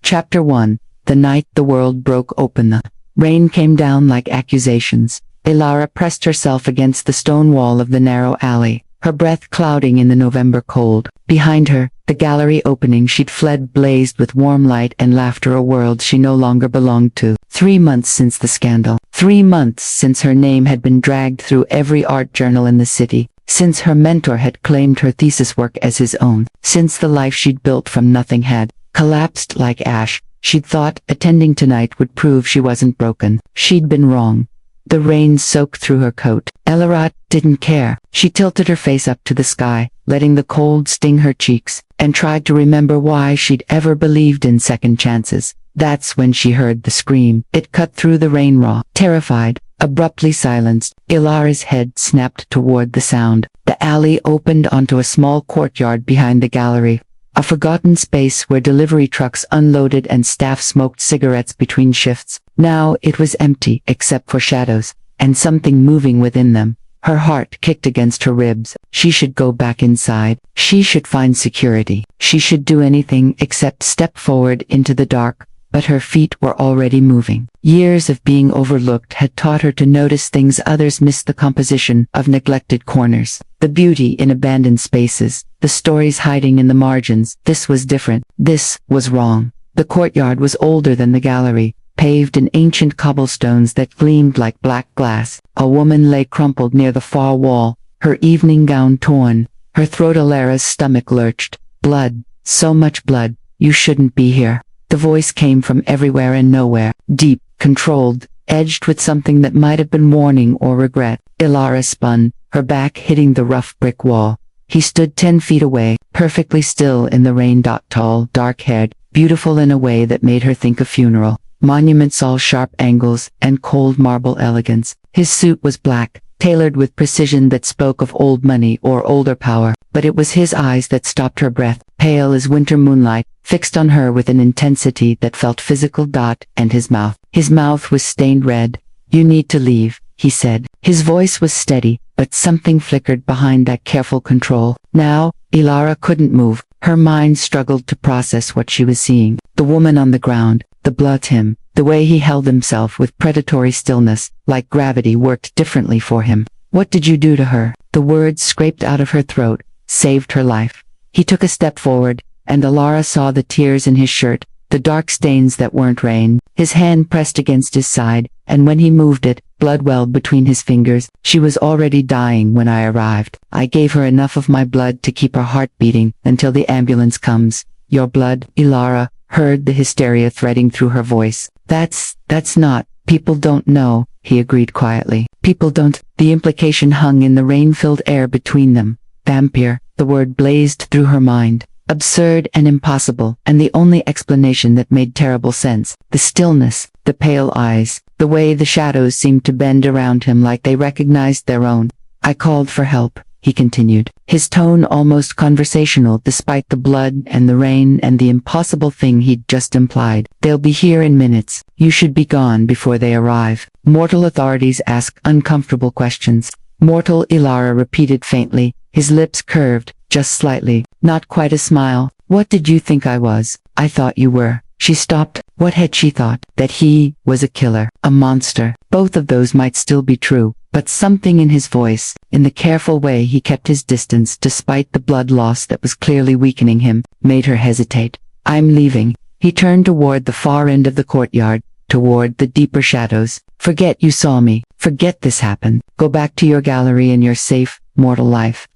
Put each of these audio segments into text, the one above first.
Chapter 1. The night the world broke open. The rain came down like accusations. Ilara pressed herself against the stone wall of the narrow alley, her breath clouding in the November cold. Behind her, the gallery opening she'd fled blazed with warm light and laughter, a world she no longer belonged to. 3 months since the scandal. 3 months since her name had been dragged through every art journal in the city. Since her mentor had claimed her thesis work as his own. Since the life she'd built from nothing had collapsed like ash. She'd thought attending tonight would prove she wasn't broken. She'd been wrong. The rain soaked through her coat. Ilara didn't care. She tilted her face up to the sky, letting the cold sting her cheeks, and tried to remember why she'd ever believed in second chances. That's when she heard the scream. It cut through the rain raw. Terrified, abruptly silenced, Ilara's head snapped toward the sound. The alley opened onto a small courtyard behind the gallery. A forgotten space where delivery trucks unloaded and staff smoked cigarettes between shifts. Now it was empty except for shadows, and something moving within them. Her heart kicked against her ribs. She should go back inside. She should find security. She should do anything except step forward into the dark. But her feet were already moving. Years of being overlooked had taught her to notice things others missed: the composition of neglected corners, the beauty in abandoned spaces, the stories hiding in the margins. This was different. This was wrong. The courtyard was older than the gallery, paved in ancient cobblestones that gleamed like black glass. A woman lay crumpled near the far wall, her evening gown torn, her throat. Ilara's stomach lurched. Blood. So much blood. You shouldn't be here. The voice came from everywhere and nowhere, deep, controlled, edged with something that might have been warning or regret. Ilara spun, her back hitting the rough brick wall. He stood 10 feet away, perfectly still in the rain. Tall, dark-haired, beautiful in a way that made her think of funeral. Monuments, all sharp angles and cold marble elegance. His suit was black, tailored with precision that spoke of old money or older power. But it was his eyes that stopped her breath, pale as winter moonlight, fixed on her with an intensity that felt physical. And his mouth. His mouth was stained red. You need to leave, he said. His voice was steady, but something flickered behind that careful control. Now, Ilara couldn't move. Her mind struggled to process what she was seeing. The woman on the ground, the blood, him, the way he held himself with predatory stillness, like gravity worked differently for him. What did you do to her? The words scraped out of her throat. Saved her life. He took a step forward, and Ilara saw the tears in his shirt, the dark stains that weren't rain. His hand pressed against his side, and when he moved it, blood welled between his fingers. She was already dying when I arrived. I gave her enough of my blood to keep her heart beating until the ambulance comes. Your blood? Ilara heard the hysteria threading through her voice. That's not. People don't know, he agreed quietly. People don't. The implication hung in the rain-filled air between them. Vampire, the word blazed through her mind. Absurd and impossible, and the only explanation that made terrible sense. The stillness, the pale eyes, the way the shadows seemed to bend around him like they recognized their own. I called for help, he continued, his tone almost conversational despite the blood and the rain and the impossible thing he'd just implied. They'll be here in minutes. You should be gone before they arrive. Mortal authorities ask uncomfortable questions. Mortal, Ilara repeated faintly, his lips curved, just slightly, not quite a smile. What did you think I was? I thought you were. She stopped. What had she thought? That he was a killer, a monster. Both of those might still be true, but something in his voice, in the careful way he kept his distance despite the blood loss that was clearly weakening him, made her hesitate. I'm leaving. He turned toward the far end of the courtyard, toward the deeper shadows. Forget you saw me. Forget this happened. Go back to your gallery and your safe, mortal life.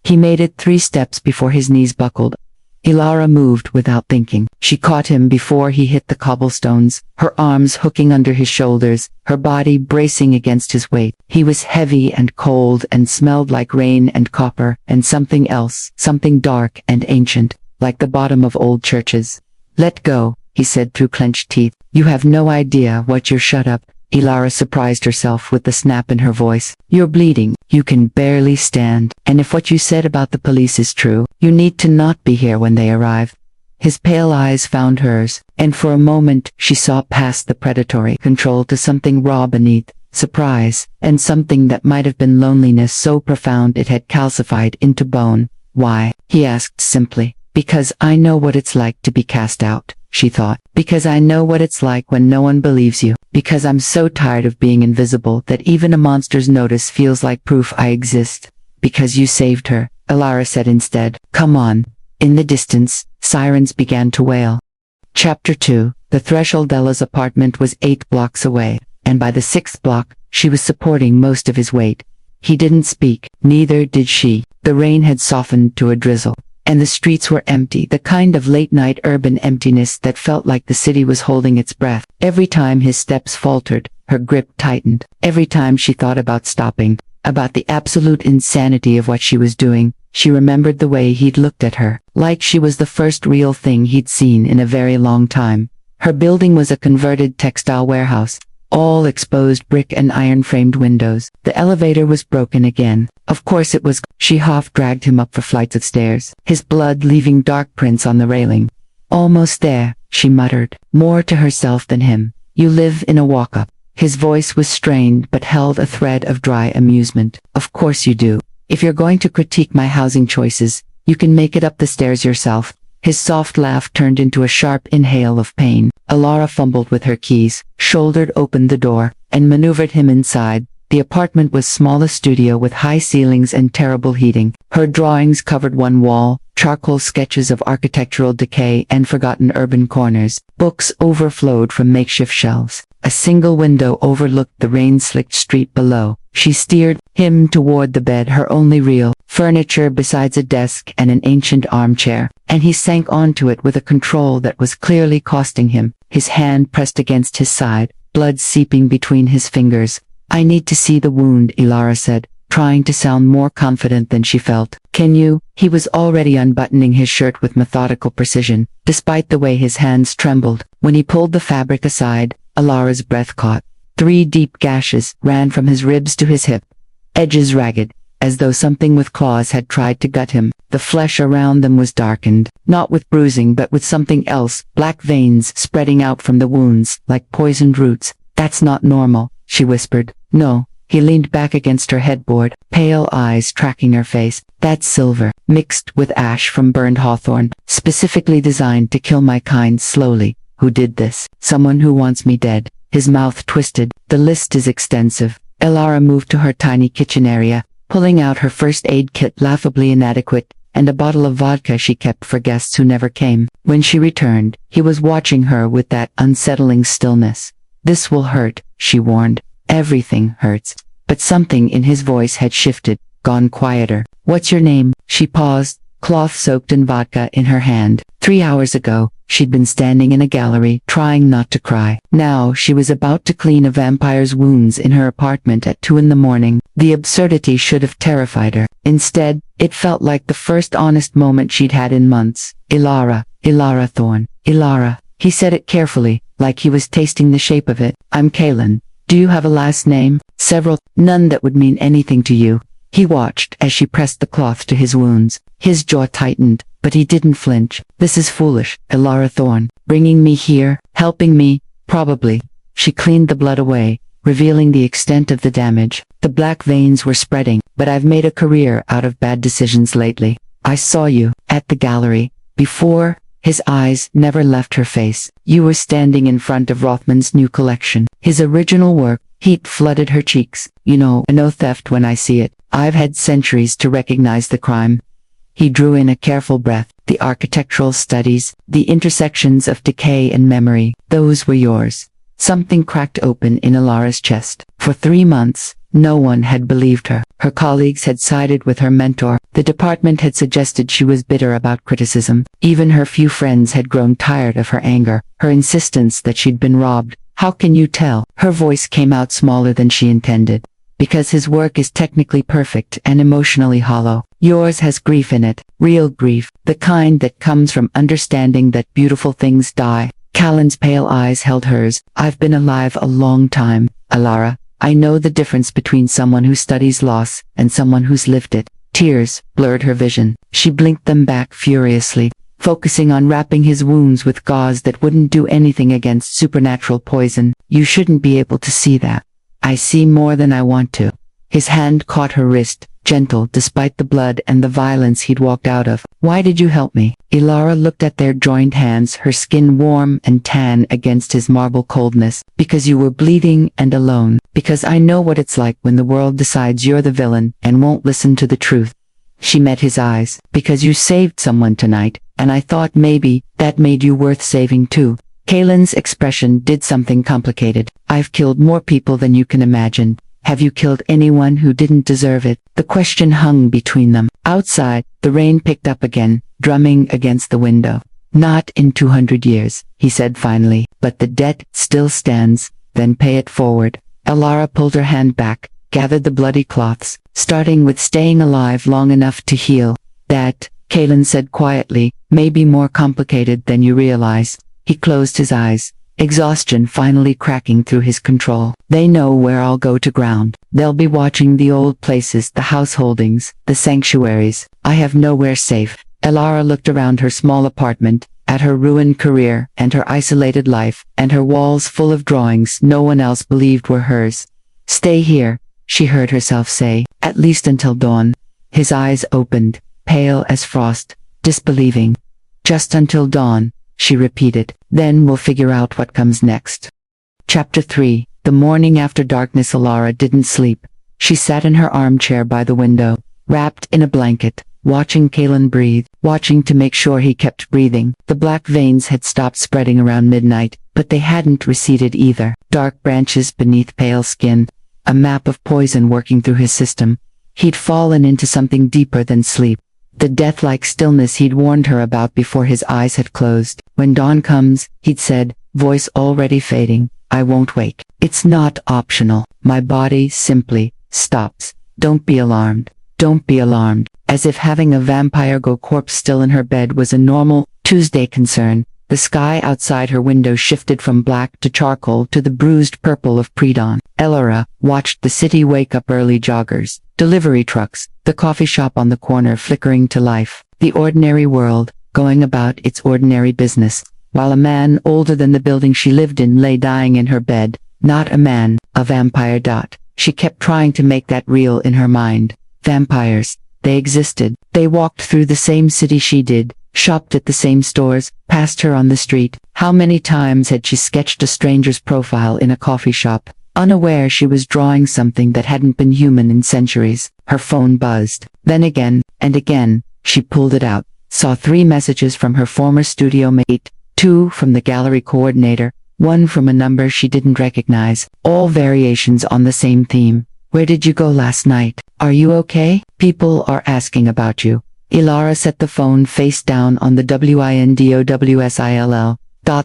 He made it 3 steps before his knees buckled. Ilara moved without thinking. She caught him before he hit the cobblestones, her arms hooking under his shoulders, her body bracing against his weight. He was heavy and cold and smelled like rain and copper and something else, something dark and ancient, like the bottom of old churches. Let go, he said through clenched teeth. You have no idea what you're. Shut up. Ilara surprised herself with the snap in her voice. You're bleeding. You can barely stand. And if what you said about the police is true, you need to not be here when they arrive. His pale eyes found hers, and for a moment she saw past the predatory control to something raw beneath, surprise, and something that might have been loneliness so profound it had calcified into bone. Why? He asked simply. Because I know what it's like to be cast out. she thought. Because I know what it's like when no one believes you. Because I'm so tired of being invisible that even a monster's notice feels like proof I exist. Because you saved her, Ilara said instead. Come on. In the distance, sirens began to wail. Chapter 2. The threshold. Ella's apartment was 8 blocks away, and by the 6th block, she was supporting most of his weight. He didn't speak, neither did she. The rain had softened to a drizzle, and the streets were empty, the kind of late-night urban emptiness that felt like the city was holding its breath. Every time his steps faltered, her grip tightened. Every time she thought about stopping, about the absolute insanity of what she was doing, she remembered the way he'd looked at her, like she was the first real thing he'd seen in a very long time. Her building was a converted textile warehouse, all exposed brick and iron-framed windows. The elevator was broken again. Of course it was. She half-dragged him up the flights of stairs, his blood leaving dark prints on the railing. Almost there, she muttered, more to herself than him. You live in a walk-up. His voice was strained but held a thread of dry amusement. Of course you do. If you're going to critique my housing choices, you can make it up the stairs yourself. His soft laugh turned into a sharp inhale of pain. Ilara fumbled with her keys, shouldered open the door, and maneuvered him inside. The apartment was small, a studio with high ceilings and terrible heating. Her drawings covered one wall, charcoal sketches of architectural decay and forgotten urban corners. Books overflowed from makeshift shelves. A single window overlooked the rain-slicked street below. She steered him toward the bed, her only real furniture besides a desk and an ancient armchair, and he sank onto it with a control that was clearly costing him. His hand pressed against his side, blood seeping between his fingers. I need to see the wound, Ilara said, trying to sound more confident than she felt. Can you? He was already unbuttoning his shirt with methodical precision, despite the way his hands trembled. When he pulled the fabric aside, Ilara's breath caught. 3 deep gashes ran from his ribs to his hip, edges ragged, as though something with claws had tried to gut him. The flesh around them was darkened, not with bruising but with something else, black veins spreading out from the wounds, like poisoned roots. That's not normal, she whispered. No. He leaned back against her headboard, pale eyes tracking her face. That's silver, mixed with ash from burned hawthorn, specifically designed to kill my kind slowly. Who did this? Someone who wants me dead. His mouth twisted. The list is extensive. Ilara moved to her tiny kitchen area, pulling out her first aid kit, laughably inadequate, and a bottle of vodka she kept for guests who never came. When she returned, he was watching her with that unsettling stillness. This will hurt, she warned. Everything hurts. But something in his voice had shifted, gone quieter. What's your name? She paused, cloth soaked in vodka in her hand. 3 hours ago, she'd been standing in a gallery, trying not to cry. Now she was about to clean a vampire's wounds in her apartment at 2 in the morning. The absurdity should have terrified her. Instead, it felt like the first honest moment she'd had in months. Ilara Thorne. Ilara. He said it carefully, like he was tasting the shape of it. I'm Kaelin. Do you have a last name? Several. None that would mean anything to you. He watched as she pressed the cloth to his wounds. His jaw tightened, but he didn't flinch. This is foolish, Ilara Thorne. Bringing me here, helping me, probably. She cleaned the blood away, revealing the extent of the damage. The black veins were spreading, but I've made a career out of bad decisions lately. I saw you, at the gallery, before. His eyes never left her face. You were standing in front of Rothman's new collection. His original work. Heat flooded her cheeks. I know theft when I see it. I've had centuries to recognize the crime. He drew in a careful breath. The architectural studies, the intersections of decay and memory, those were yours. Something cracked open in Ilara's chest. For 3 months, no one had believed her. Her colleagues had sided with her mentor. The department had suggested she was bitter about criticism. Even her few friends had grown tired of her anger, her insistence that she'd been robbed. How can you tell? Her voice came out smaller than she intended. Because his work is technically perfect and emotionally hollow. Yours has grief in it, real grief, the kind that comes from understanding that beautiful things die. Callan's pale eyes held hers. I've been alive a long time, Ilara. I know the difference between someone who studies loss and someone who's lived it. Tears blurred her vision. She blinked them back furiously, focusing on wrapping his wounds with gauze that wouldn't do anything against supernatural poison. You shouldn't be able to see that. I see more than I want to. His hand caught her wrist, gentle despite the blood and the violence he'd walked out of. "Why did you help me?" Ilara looked at their joined hands, her skin warm and tan against his marble coldness. "Because you were bleeding and alone. Because I know what it's like when the world decides you're the villain and won't listen to the truth." She met his eyes. "Because you saved someone tonight, and I thought maybe that made you worth saving too." Kalen's expression did something complicated. "I've killed more people than you can imagine. Have you killed anyone who didn't deserve it?" The question hung between them. Outside, the rain picked up again, drumming against the window. "Not in 200 years, he said finally, "but the debt still stands, then pay it forward." Ilara pulled her hand back, gathered the bloody cloths, starting with staying alive long enough to heal. "That," Kalen said quietly, "may be more complicated than you realize." He closed his eyes, exhaustion finally cracking through his control. "They know where I'll go to ground. They'll be watching the old places, the householdings, the sanctuaries. I have nowhere safe." Ilara looked around her small apartment, at her ruined career, and her isolated life, and her walls full of drawings no one else believed were hers. "Stay here," she heard herself say, "at least until dawn." His eyes opened, pale as frost, disbelieving. "Just until dawn," she repeated. "Then we'll figure out what comes next." Chapter 3. The morning after darkness. Ilara didn't sleep. She sat in her armchair by the window, wrapped in a blanket, watching Kalen breathe, watching to make sure he kept breathing. The black veins had stopped spreading around midnight, but they hadn't receded either. Dark branches beneath pale skin, a map of poison working through his system. He'd fallen into something deeper than sleep. The death-like stillness he'd warned her about before his eyes had closed. "When dawn comes," he'd said, voice already fading, "I won't wake. It's not optional. My body simply stops. Don't be alarmed. Don't be alarmed." As if having a vampire go corpse still in her bed was a normal Tuesday concern, the sky outside her window shifted from black to charcoal to the bruised purple of pre-dawn. Ilara watched the city wake up, early joggers, delivery trucks, the coffee shop on the corner flickering to life, the ordinary world, going about its ordinary business, while a man older than the building she lived in lay dying in her bed. Not a man, a vampire. She kept trying to make that real in her mind. Vampires. They existed. They walked through the same city she did, shopped at the same stores, passed her on the street. How many times had she sketched a stranger's profile in a coffee shop, unaware she was drawing something that hadn't been human in centuries? Her phone buzzed. Then again, and again, she pulled it out, saw 3 messages from her former studio mate, 2 from the gallery coordinator, 1 from a number she didn't recognize, all variations on the same theme. "Where did you go last night? Are you okay? People are asking about you." Ilara set the phone face down on the windowsill.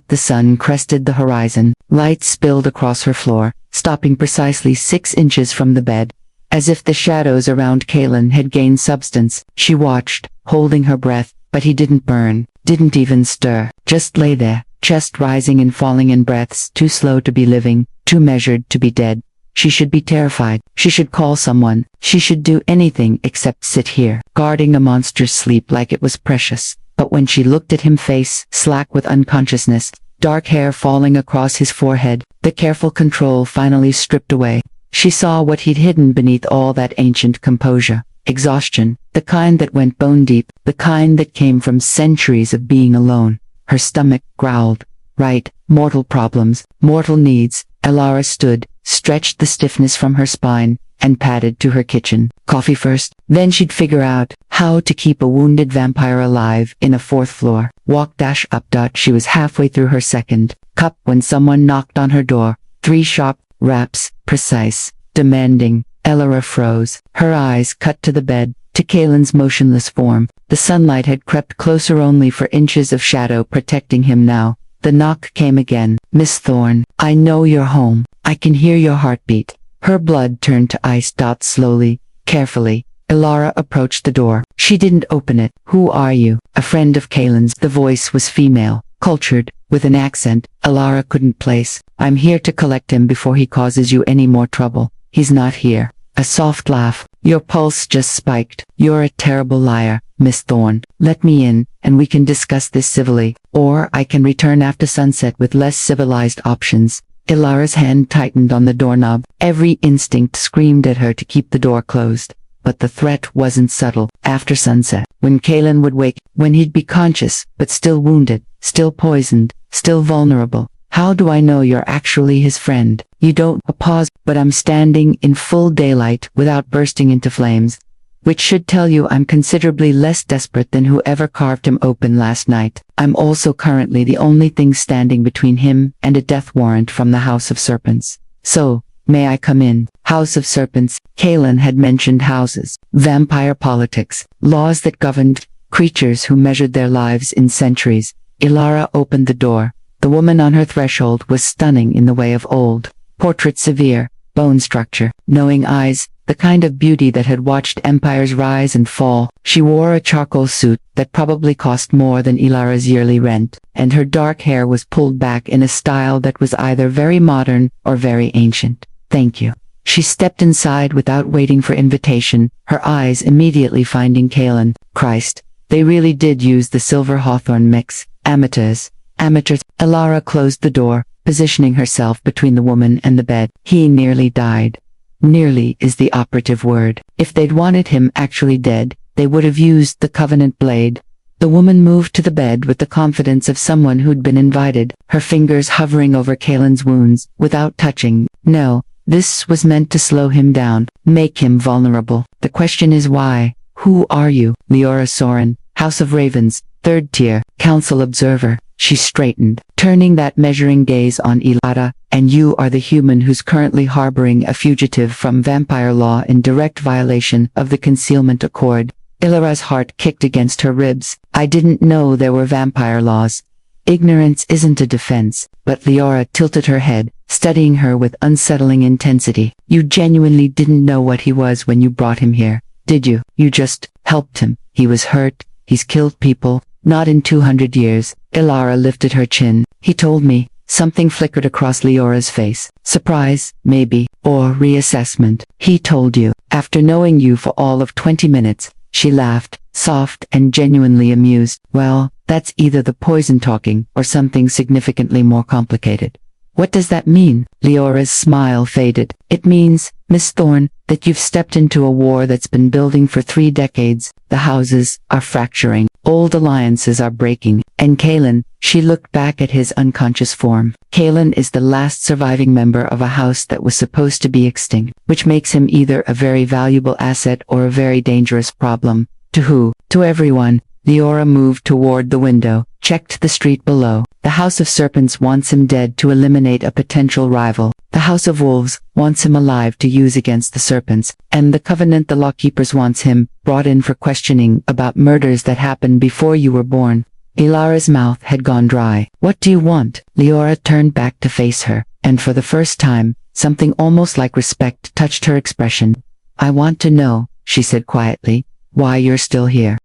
The sun crested the horizon. Light spilled across her floor, stopping precisely 6 inches from the bed. As if the shadows around Kalen had gained substance, she watched, holding her breath, but he didn't burn, didn't even stir, just lay there, chest rising and falling in breaths too slow to be living, too measured to be dead. She should be terrified. She should call someone. She should do anything except sit here, guarding a monster's sleep like it was precious. But when she looked at him, face slack with unconsciousness, dark hair falling across his forehead, the careful control finally stripped away, she saw what he'd hidden beneath all that ancient composure. Exhaustion, the kind that went bone deep, the kind that came from centuries of being alone. Her stomach growled. Right, mortal problems, mortal needs. Ilara stood, stretched the stiffness from her spine, and padded to her kitchen. Coffee first, then she'd figure out how to keep a wounded vampire alive in a 4th floor. Walk up. She was halfway through her 2nd cup when someone knocked on her door. 3 sharp raps, precise, demanding. Ilara froze, her eyes cut to the bed, to Kalen's motionless form. The sunlight had crept closer, only for inches of shadow protecting him now. The knock came again. "Miss Thorne, I know you're home. I can hear your heartbeat." Her blood turned to ice. Slowly, carefully, Ilara approached the door. She didn't open it. "Who are you?" "A friend of Kalen's." The voice was female, cultured, with an accent Ilara couldn't place. "I'm here to collect him before he causes you any more trouble." "He's not here." A soft laugh. "Your pulse just spiked. You're a terrible liar, Miss Thorne. Let me in, and we can discuss this civilly, or I can return after sunset with less civilized options." Ilara's hand tightened on the doorknob. Every instinct screamed at her to keep the door closed. But the threat wasn't subtle. After sunset, when Kalen would wake, when he'd be conscious, but still wounded, still poisoned, still vulnerable. How do I know you're actually his friend? You don't. A pause, but I'm standing in full daylight without bursting into flames. Which should tell you I'm considerably less desperate than whoever carved him open last night. I'm also currently the only thing standing between him and a death warrant from the House of Serpents. So, may I come in? House of Serpents. Kalen had mentioned houses, vampire politics, laws that governed creatures who measured their lives in centuries. Ilara opened the door. The woman on her threshold was stunning in the way of old. Portrait severe, bone structure, knowing eyes, the kind of beauty that had watched empires rise and fall. She wore a charcoal suit that probably cost more than Ilara's yearly rent, and her dark hair was pulled back in a style that was either very modern or very ancient. Thank you. She stepped inside without waiting for invitation, her eyes immediately finding Kalen. Christ, they really did use the silver hawthorn mix. Amateurs. Ilara closed the door, positioning herself between the woman and the bed. He nearly died. Nearly is the operative word. If they'd wanted him actually dead, they would have used the Covenant blade. The woman moved to the bed with the confidence of someone who'd been invited, her fingers hovering over Kalen's wounds, without touching. No, this was meant to slow him down, make him vulnerable. The question is why? Who are you? Leora Soren, House of Ravens, 3rd tier, Council Observer. She straightened, turning that measuring gaze on Ilara. And you are the human who's currently harboring a fugitive from vampire law in direct violation of the Concealment Accord. Ilara's heart kicked against her ribs. I didn't know there were vampire laws. Ignorance isn't a defense, but Leora tilted her head, studying her with unsettling intensity. You genuinely didn't know what he was when you brought him here, did you? You just helped him. He was hurt. He's killed people. Not in 200 years. Ilara lifted her chin. He told me. Something flickered across Leora's face. Surprise, maybe, or reassessment. He told you. After knowing you for all of 20 minutes, she laughed, soft and genuinely amused. Well, that's either the poison talking or something significantly more complicated. What does that mean? Leora's smile faded. It means, Miss Thorne, that you've stepped into a war that's been building for 3 decades. The houses are fracturing. Old alliances are breaking. And Kalen, she looked back at his unconscious form. Kalen is the last surviving member of a house that was supposed to be extinct, which makes him either a very valuable asset or a very dangerous problem. To who? To everyone. Leora moved toward the window, checked the street below. The House of Serpents wants him dead to eliminate a potential rival. The House of Wolves wants him alive to use against the Serpents. And the Covenant, the Lawkeepers, wants him brought in for questioning about murders that happened before you were born. Ilara's mouth had gone dry. What do you want? Leora turned back to face her, and for the first time, something almost like respect touched her expression. I want to know, she said quietly, why you're still here.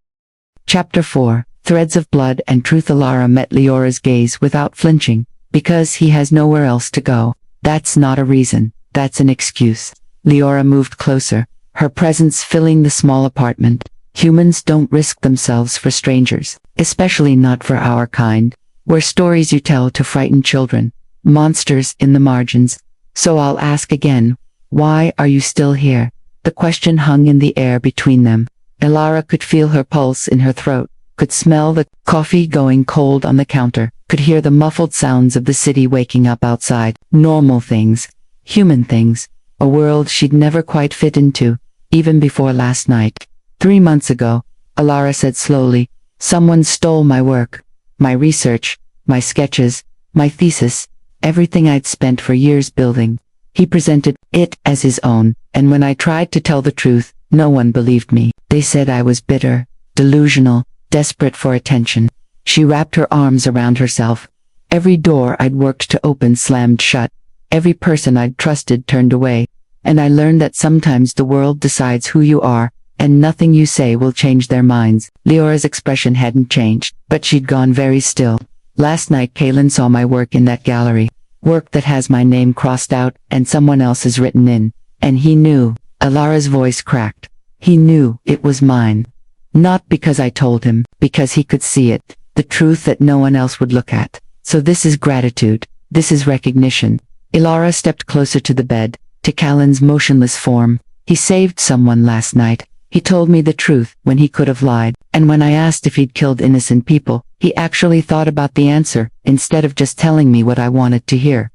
Chapter 4. Threads of Blood and Truth. Ilara met Leora's gaze without flinching. Because he has nowhere else to go. That's not a reason, that's an excuse. Leora moved closer, her presence filling the small apartment. Humans don't risk themselves for strangers, especially not for our kind. We're stories you tell to frighten children, monsters in the margins. So I'll ask again, why are you still here? The question hung in the air between them. Ilara could feel her pulse in her throat, could smell the coffee going cold on the counter, could hear the muffled sounds of the city waking up outside. Normal things, human things, a world she'd never quite fit into, even before last night. 3 months ago, Ilara said slowly, someone stole my work, my research, my sketches, my thesis, everything I'd spent for years building. He presented it as his own, and when I tried to tell the truth, no one believed me. They said I was bitter, delusional, desperate for attention. She wrapped her arms around herself. Every door I'd worked to open slammed shut. Every person I'd trusted turned away. And I learned that sometimes the world decides who you are, and nothing you say will change their minds. Leora's expression hadn't changed, but she'd gone very still. Last night Kalen saw my work in that gallery. Work that has my name crossed out and someone else's written in. And he knew. Ilara's voice cracked. He knew it was mine. Not because I told him, because he could see it, the truth that no one else would look at. So this is gratitude, this is recognition. Ilara stepped closer to the bed, to Callan's motionless form. He saved someone last night. He told me the truth when he could have lied, and when I asked if he'd killed innocent people, he actually thought about the answer, instead of just telling me what I wanted to hear.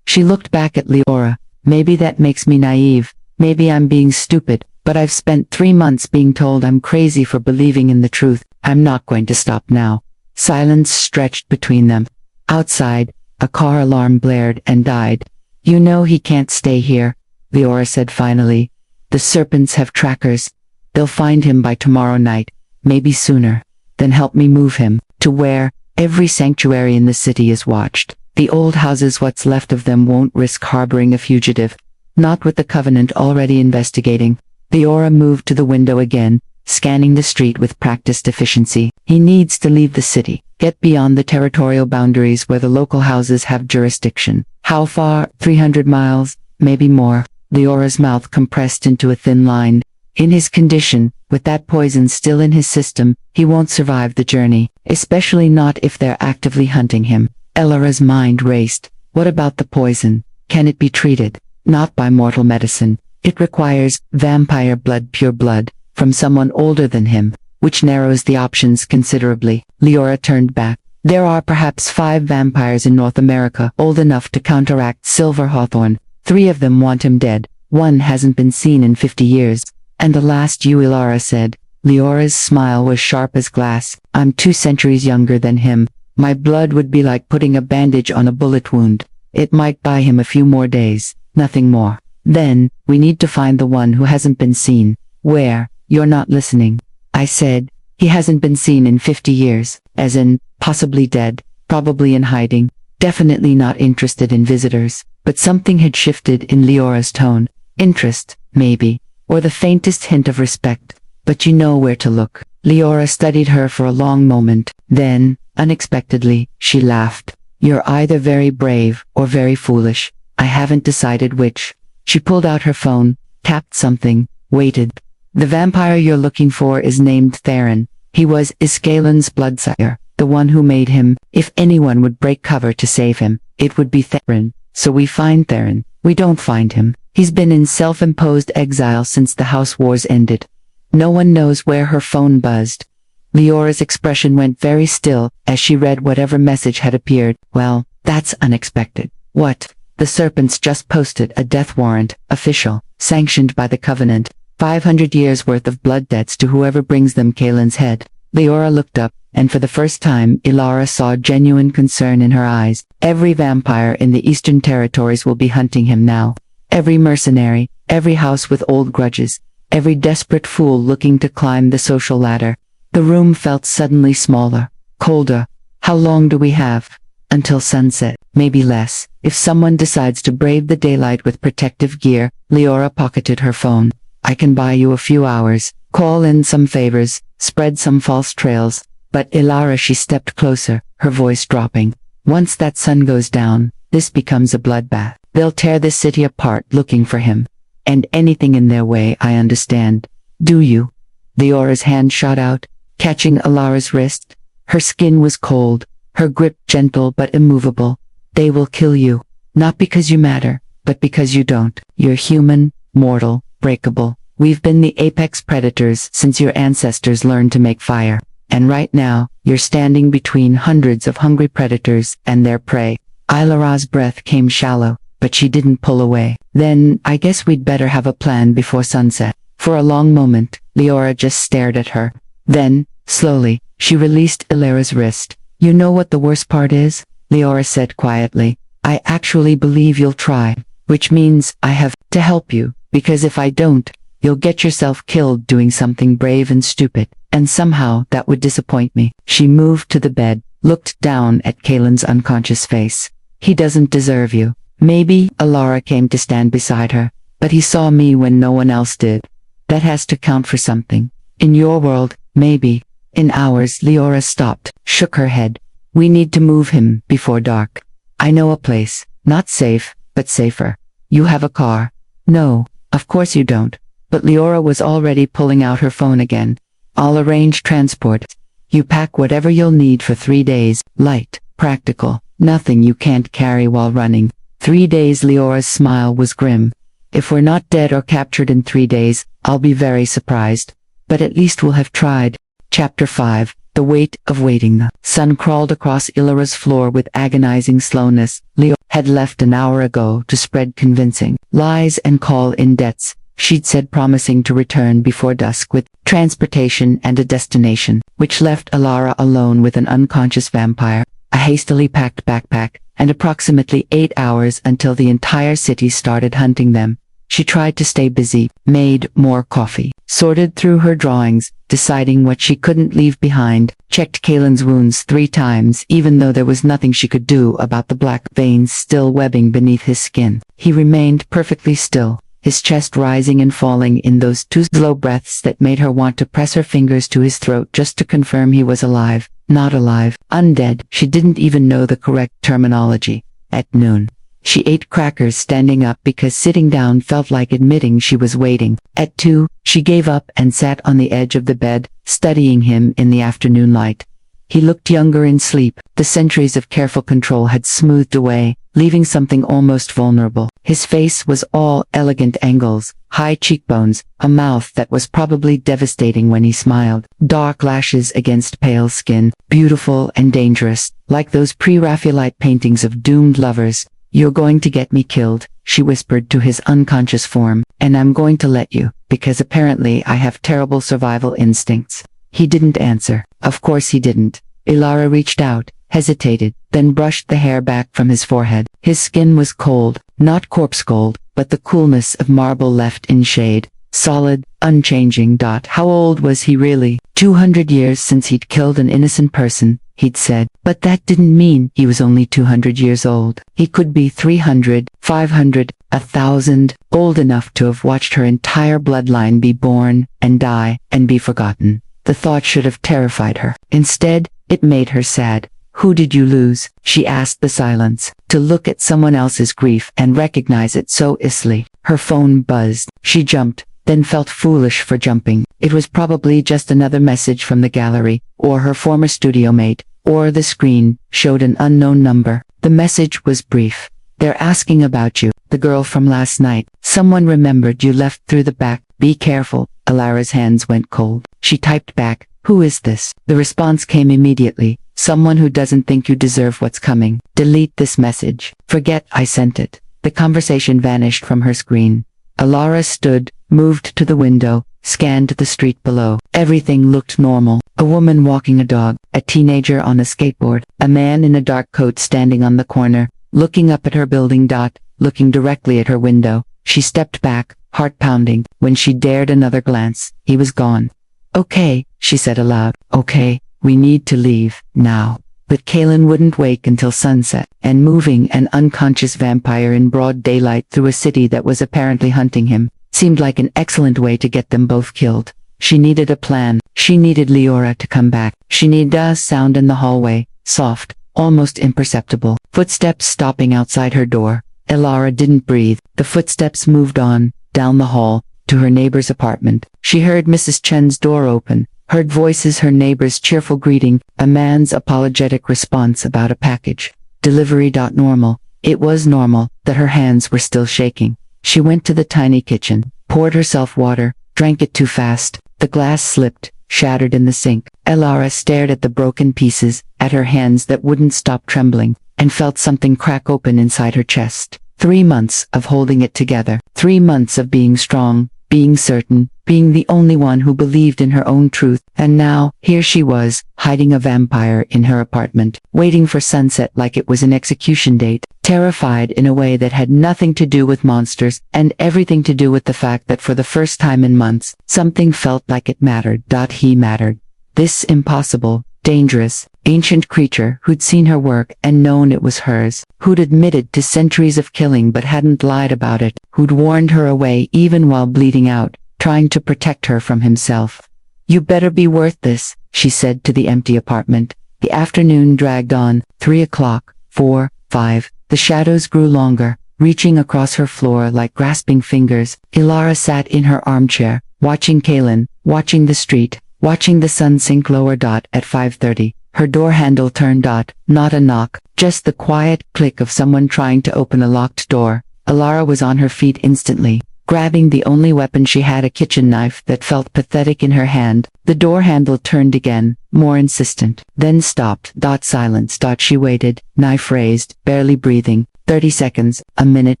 She looked back at Leora. Maybe that makes me naive, maybe I'm being stupid, but I've spent 3 months being told I'm crazy for believing in the truth. I'm not going to stop now. Silence stretched between them. Outside, a car alarm blared and died. You know he can't stay here, Leora said finally. The serpents have trackers. They'll find him by tomorrow night, maybe sooner. Then help me move him to where every sanctuary in the city is watched. The old houses, what's left of them, won't risk harboring a fugitive. Not with the Covenant already investigating. Leora moved to the window again, scanning the street with practiced efficiency. He needs to leave the city, get beyond the territorial boundaries where the local houses have jurisdiction. How far? 300 miles, maybe more. Leora's mouth compressed into a thin line. In his condition, with that poison still in his system, he won't survive the journey, especially not if they're actively hunting him. Elara's mind raced. What about the poison? Can it be treated? Not by mortal medicine. It requires vampire blood, pure blood, from someone older than him, which narrows the options considerably. Leora turned back. There are perhaps 5 vampires in North America old enough to counteract Silver Hawthorn. 3 of them want him dead. 1 hasn't been seen in 50 years. And the last you, Ilara said. Leora's smile was sharp as glass. I'm 2 centuries younger than him. My blood would be like putting a bandage on a bullet wound. It might buy him a few more days, nothing more. Then, we need to find the one who hasn't been seen. Where? You're not listening. I said, he hasn't been seen in 50 years, as in, possibly dead, probably in hiding, definitely not interested in visitors. But something had shifted in Leora's tone. Interest, maybe, or the faintest hint of respect. But you know where to look. Leora studied her for a long moment. Then, unexpectedly, she laughed. You're either very brave or very foolish. I haven't decided which. She pulled out her phone, tapped something, waited. The vampire you're looking for is named Theron. He was Iskalen's bloodsire, the one who made him. If anyone would break cover to save him, it would be Theron. So we find Theron. We don't find him. He's been in self-imposed exile since the house wars ended. No one knows where. Her phone buzzed. Leora's expression went very still as she read whatever message had appeared. Well, that's unexpected. What? The serpents just posted a death warrant, official, sanctioned by the Covenant. 500 years worth of blood debts to whoever brings them Kalen's head. Leora looked up, and for the first time Ilara saw genuine concern in her eyes. Every vampire in the Eastern Territories will be hunting him now. Every mercenary, every house with old grudges, every desperate fool looking to climb the social ladder. The room felt suddenly smaller, colder. How long do we have? Until sunset, maybe less. If someone decides to brave the daylight with protective gear. Leora pocketed her phone. I can buy you a few hours, call in some favors, spread some false trails. But Ilara, she stepped closer, her voice dropping. Once that sun goes down, this becomes a bloodbath. They'll tear this city apart looking for him. And anything in their way. I understand. Do you? Leora's hand shot out, catching Ilara's wrist. Her skin was cold, her grip gentle but immovable. They will kill you. Not because you matter, but because you don't. You're human, mortal, breakable. We've been the apex predators since your ancestors learned to make fire. And right now, you're standing between hundreds of hungry predators and their prey. Ilara's breath came shallow, but she didn't pull away. Then, I guess we'd better have a plan before sunset. For a long moment, Leora just stared at her. Then, slowly, she released Ilara's wrist. You know what the worst part is? Leora said quietly. I actually believe you'll try, which means I have to help you, because if I don't, you'll get yourself killed doing something brave and stupid, and somehow that would disappoint me. She moved to the bed, looked down at Kalen's unconscious face. He doesn't deserve you. Maybe Ilara came to stand beside her, but he saw me when no one else did. That has to count for something. In your world, maybe. In ours. Leora stopped, shook her head. We need to move him before dark. I know a place, not safe, but safer. You have a car. No, of course you don't. But Leora was already pulling out her phone again. I'll arrange transport. You pack whatever you'll need for 3 days, light, practical, nothing you can't carry while running. 3 days. Leora's smile was grim. If we're not dead or captured in 3 days, I'll be very surprised. But at least we'll have tried. Chapter 5. The weight of waiting. The sun crawled across Ilara's floor with agonizing slowness. Leo had left an hour ago to spread convincing lies and call in debts. She'd said, promising to return before dusk with transportation and a destination, which left Ilara alone with an unconscious vampire, a hastily packed backpack, and approximately 8 hours until the entire city started hunting them. She tried to stay busy, made more coffee, sorted through her drawings, deciding what she couldn't leave behind, checked Kalen's wounds 3 times even though there was nothing she could do about the black veins still webbing beneath his skin. He remained perfectly still, his chest rising and falling in those 2 slow breaths that made her want to press her fingers to his throat just to confirm he was alive, not alive, undead. She didn't even know the correct terminology. At noon, she ate crackers standing up because sitting down felt like admitting she was waiting. At 2, she gave up and sat on the edge of the bed, studying him in the afternoon light. He looked younger in sleep. The centuries of careful control had smoothed away, leaving something almost vulnerable. His face was all elegant angles, high cheekbones, a mouth that was probably devastating when he smiled, dark lashes against pale skin, beautiful and dangerous, like those pre-Raphaelite paintings of doomed lovers. "You're going to get me killed," she whispered to his unconscious form, "and I'm going to let you, because apparently I have terrible survival instincts." He didn't answer. Of course he didn't. Ilara reached out, hesitated, then brushed the hair back from his forehead. His skin was cold, not corpse cold, but the coolness of marble left in shade. Solid, unchanging. How old was he really? 200 years since he'd killed an innocent person, he'd said. But that didn't mean he was only 200 years old. He could be 300, 500, 1,000, old enough to have watched her entire bloodline be born, and die, and be forgotten. The thought should have terrified her. Instead, it made her sad. "Who did you lose?" she asked the silence. To look at someone else's grief and recognize it so easily. Her phone buzzed. She jumped, then felt foolish for jumping. It was probably just another message from the gallery, or her former studio mate, or the screen showed an unknown number. The message was brief. "They're asking about you, the girl from last night. Someone remembered you left through the back. Be careful." Ilara's hands went cold. She typed back, "Who is this?" The response came immediately. "Someone who doesn't think you deserve what's coming. Delete this message. Forget I sent it." The conversation vanished from her screen. Ilara stood, moved to the window, scanned the street below. Everything looked normal. A woman walking a dog, a teenager on a skateboard, a man in a dark coat standing on the corner, looking up at her building. Looking directly at her window. She stepped back, heart pounding. When she dared another glance, he was gone. "Okay," she said aloud. "Okay, we need to leave, now." But Kalen wouldn't wake until sunset, and moving an unconscious vampire in broad daylight through a city that was apparently hunting him seemed like an excellent way to get them both killed. She needed a plan. She needed Leora to come back. She needed a sound in the hallway, soft, almost imperceptible. Footsteps stopping outside her door. Ilara didn't breathe. The footsteps moved on, down the hall, to her neighbor's apartment. She heard Mrs. Chen's door open, heard voices, her neighbor's cheerful greeting, a man's apologetic response about a package. Delivery. Normal. It was normal that her hands were still shaking. She went to the tiny kitchen, poured herself water, drank it too fast. The glass slipped, shattered in the sink. Ilara stared at the broken pieces, at her hands that wouldn't stop trembling, and felt something crack open inside her chest. 3 months of holding it together. 3 months of being strong, being certain, being the only one who believed in her own truth. And now, here she was, hiding a vampire in her apartment, waiting for sunset like it was an execution date, terrified in a way that had nothing to do with monsters, and everything to do with the fact that for the first time in months, something felt like it mattered. He mattered. This impossible, dangerous, ancient creature who'd seen her work and known it was hers, who'd admitted to centuries of killing but hadn't lied about it, who'd warned her away even while bleeding out, trying to protect her from himself. "You better be worth this," she said to the empty apartment. The afternoon dragged on. 3 o'clock, 4, 5. The shadows grew longer, reaching across her floor like grasping fingers. Ilara sat in her armchair, watching Kalen, watching the street, watching the sun sink lower. At 5:30, her door handle turned. Not a knock, Just the quiet click of someone trying to open a locked door. Ilara was on her feet instantly, grabbing the only weapon she had, a kitchen knife that felt pathetic in her hand. The door handle turned again, more insistent, then stopped. Silence. She waited, knife raised, barely breathing. 30 seconds, a minute,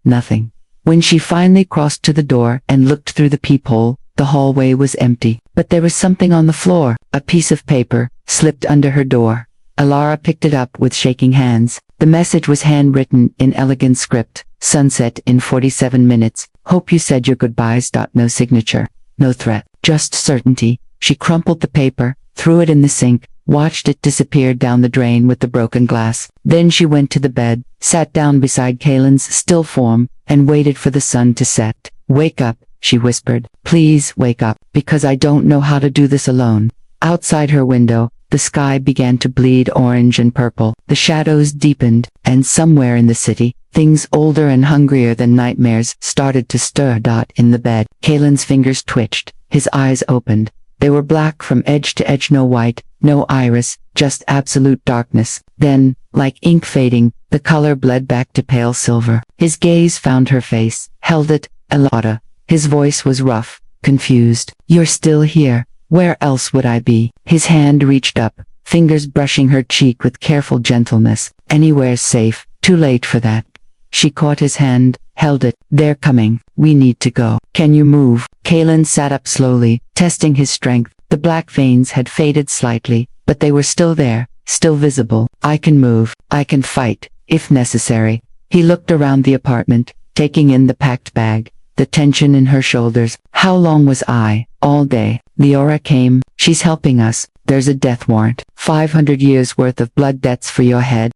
nothing. When she finally crossed to the door and looked through the peephole, the hallway was empty. But there was something on the floor, a piece of paper, slipped under her door. Ilara picked it up with shaking hands. The message was handwritten in elegant script. Sunset in 47 minutes. Hope you said your goodbyes. No signature. No threat. Just certainty. She crumpled the paper, threw it in the sink, watched it disappear down the drain with the broken glass. Then she went to the bed, sat down beside Kalen's still form, and waited for the sun to set. Wake up, she whispered. Please wake up, because I don't know how to do this alone. Outside her window, the sky began to bleed orange and purple. The shadows deepened, and somewhere in the city, things older and hungrier than nightmares started to stir. In the bed, Kalen's fingers twitched, his eyes opened. They were black from edge to edge, no white, no iris, just absolute darkness. Then, like ink fading, the color bled back to pale silver. His gaze found her face, held it. Ilara. His voice was rough, confused. You're still here. Where else would I be? His hand reached up, fingers brushing her cheek with careful gentleness. Anywhere safe. Too late for that. She caught his hand, held it. They're coming. We need to go. Can you move? Kalen sat up slowly, testing his strength. The black veins had faded slightly, but they were still there, still visible. I can move. I can fight, if necessary. He looked around the apartment, taking in the packed bag, the tension in her shoulders. How long was I? All day. Leora came. She's helping us. There's a death warrant. 500 years worth of blood debts for your head.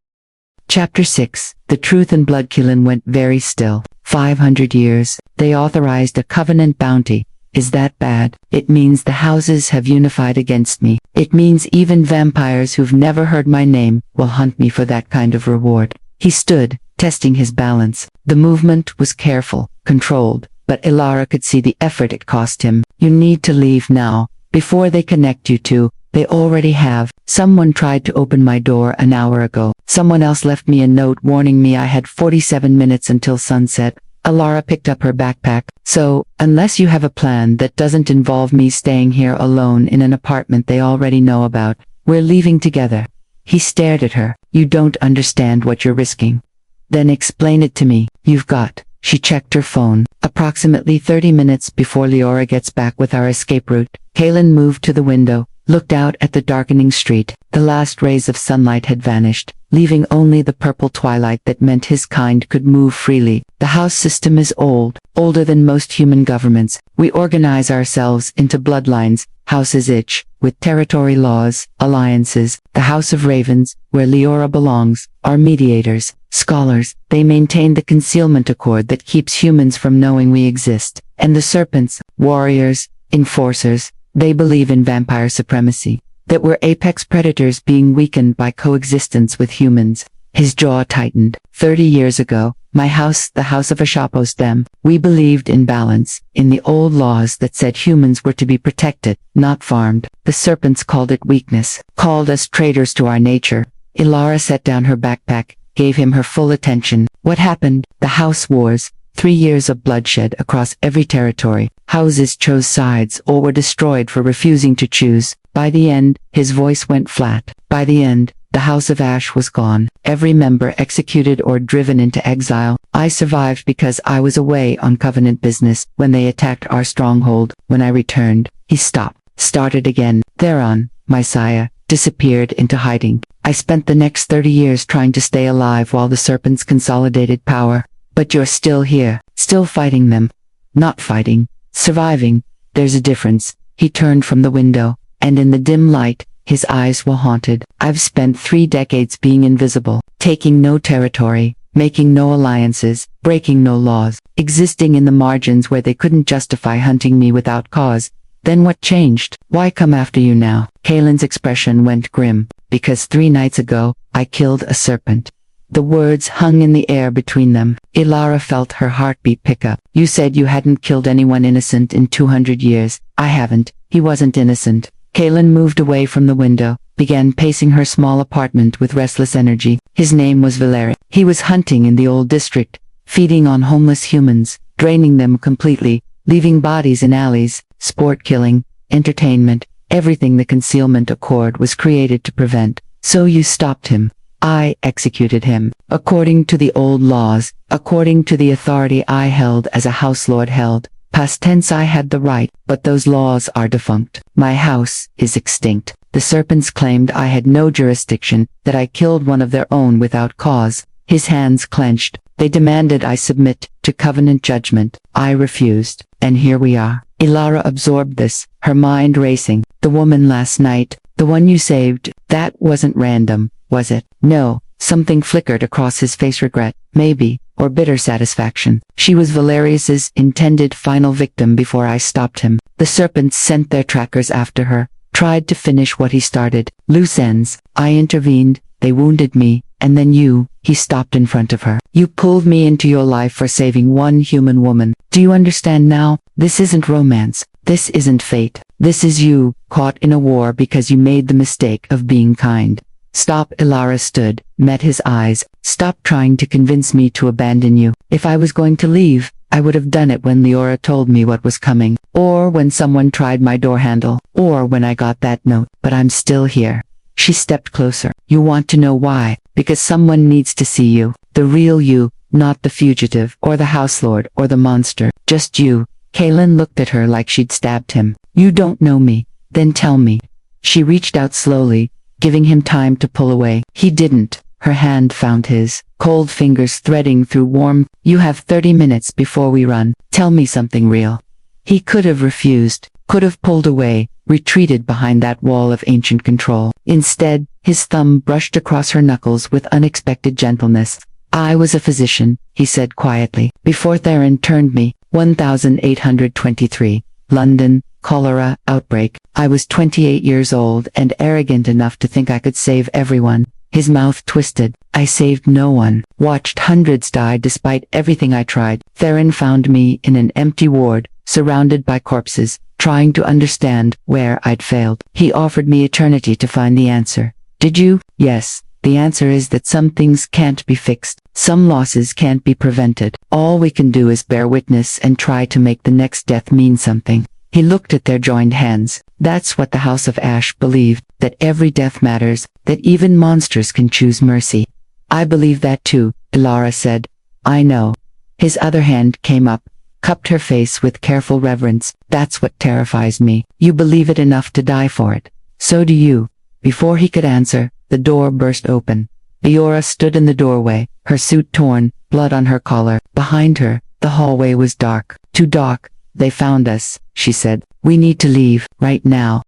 Chapter 6. The truth and blood. Kalen went very still. 500 years. They authorized a covenant bounty. Is that bad? It means the houses have unified against me. It means even vampires who've never heard my name will hunt me for that kind of reward. He stood, testing his balance. The movement was careful, controlled, but Ilara could see the effort it cost him. You need to leave now, before they connect you to. They already have. Someone tried to open my door an hour ago. Someone else left me a note warning me I had 47 minutes until sunset. Ilara picked up her backpack. So, unless you have a plan that doesn't involve me staying here alone in an apartment they already know about, we're leaving together. He stared at her. You don't understand what you're risking. Then explain it to me. You've got. She checked her phone. Approximately 30 minutes before Leora gets back with our escape route. Kalen moved to the window, looked out at the darkening street. The last rays of sunlight had vanished, leaving only the purple twilight that meant his kind could move freely. The house system is old, older than most human governments. We organize ourselves into bloodlines, houses each, with territory laws, alliances. The House of Ravens, where Leora belongs, are mediators, scholars. They maintain the concealment accord that keeps humans from knowing we exist. And the serpents, warriors, enforcers. They believe in vampire supremacy, that we're apex predators being weakened by coexistence with humans. His jaw tightened. 30 years ago, my house, the House of Ashapos, them, we believed in balance, in the old laws that said humans were to be protected, not farmed. The serpents called it weakness, called us traitors to our nature. Ilara set down her backpack, gave him her full attention. What happened? The house wars. 3 years of bloodshed across every territory. Houses chose sides or were destroyed for refusing to choose. By the end, his voice went flat. By the end, the House of Ash was gone. Every member executed or driven into exile. I survived because I was away on covenant business when they attacked our stronghold. When I returned, he stopped, started again. Theron, my sire, disappeared into hiding. I spent the next 30 years trying to stay alive while the serpents consolidated power. But you're still here, still fighting them. Not fighting, surviving. There's a difference. He turned from the window, and in the dim light, his eyes were haunted. I've spent 3 decades being invisible, taking no territory, making no alliances, breaking no laws, existing in the margins where they couldn't justify hunting me without cause. Then what changed? Why come after you now? Kalen's expression went grim. Because 3 nights ago, I killed a serpent. The words hung in the air between them. Ilara felt her heartbeat pick up. You said you hadn't killed anyone innocent in 200 years. I haven't. He wasn't innocent. Kalen moved away from the window, began pacing her small apartment with restless energy. His name was Valeri. He was hunting in the old district, feeding on homeless humans, draining them completely, leaving bodies in alleys, sport killing, entertainment, everything the concealment accord was created to prevent. So you stopped him. I executed him. According to the old laws, according to the authority I held as a house lord held. Past tense, I had the right, but those laws are defunct. My house is extinct. The serpents claimed I had no jurisdiction, that I killed one of their own without cause. His hands clenched. They demanded I submit to covenant judgment. I refused. And here we are. Ilara absorbed this, her mind racing. The woman last night, the one you saved, that wasn't random, was it? No. Something flickered across his face. Regret, maybe, or bitter satisfaction. She was Valerius's intended final victim before I stopped him. The serpents sent their trackers after her, tried to finish what he started. Loose ends. I intervened, they wounded me, and then he stopped in front of her. You pulled me into your life for saving one human woman. Do you understand now? This isn't romance. This isn't fate. This is you, caught in a war because you made the mistake of being kind. Stop. Ilara stood, met his eyes. Stop trying to convince me to abandon you. If I was going to leave, I would have done it when Leora told me what was coming, or when someone tried my door handle, or when I got that note, but I'm still here. She stepped closer. You want to know why? Because someone needs to see you. The real you, not the fugitive, or the house lord, or the monster. Just you. Kaelin looked at her like she'd stabbed him. You don't know me. Then tell me. She reached out slowly, giving him time to pull away. He didn't. Her hand found his, cold fingers threading through warm. You have 30 minutes before we run. Tell me something real. He could have refused, could have pulled away, retreated behind that wall of ancient control. Instead, his thumb brushed across her knuckles with unexpected gentleness. I was a physician, he said quietly, before Theron turned me. 1823. London, cholera, outbreak. I was 28 years old and arrogant enough to think I could save everyone. His mouth twisted. I saved no one. Watched hundreds die despite everything I tried. Theron found me in an empty ward, surrounded by corpses, trying to understand where I'd failed. He offered me eternity to find the answer. Did you? Yes. The answer is that some things can't be fixed. Some losses can't be prevented. All we can do is bear witness and try to make the next death mean something. He looked at their joined hands. That's what the House of Ash believed, that every death matters, that even monsters can choose mercy. I believe that too, Ilara said. I know. His other hand came up, cupped her face with careful reverence. That's what terrifies me. You believe it enough to die for it. So do you. Before he could answer, the door burst open. Leora stood in the doorway, her suit torn, blood on her collar. Behind her, the hallway was dark. Too dark. They found us, she said. We need to leave, right now.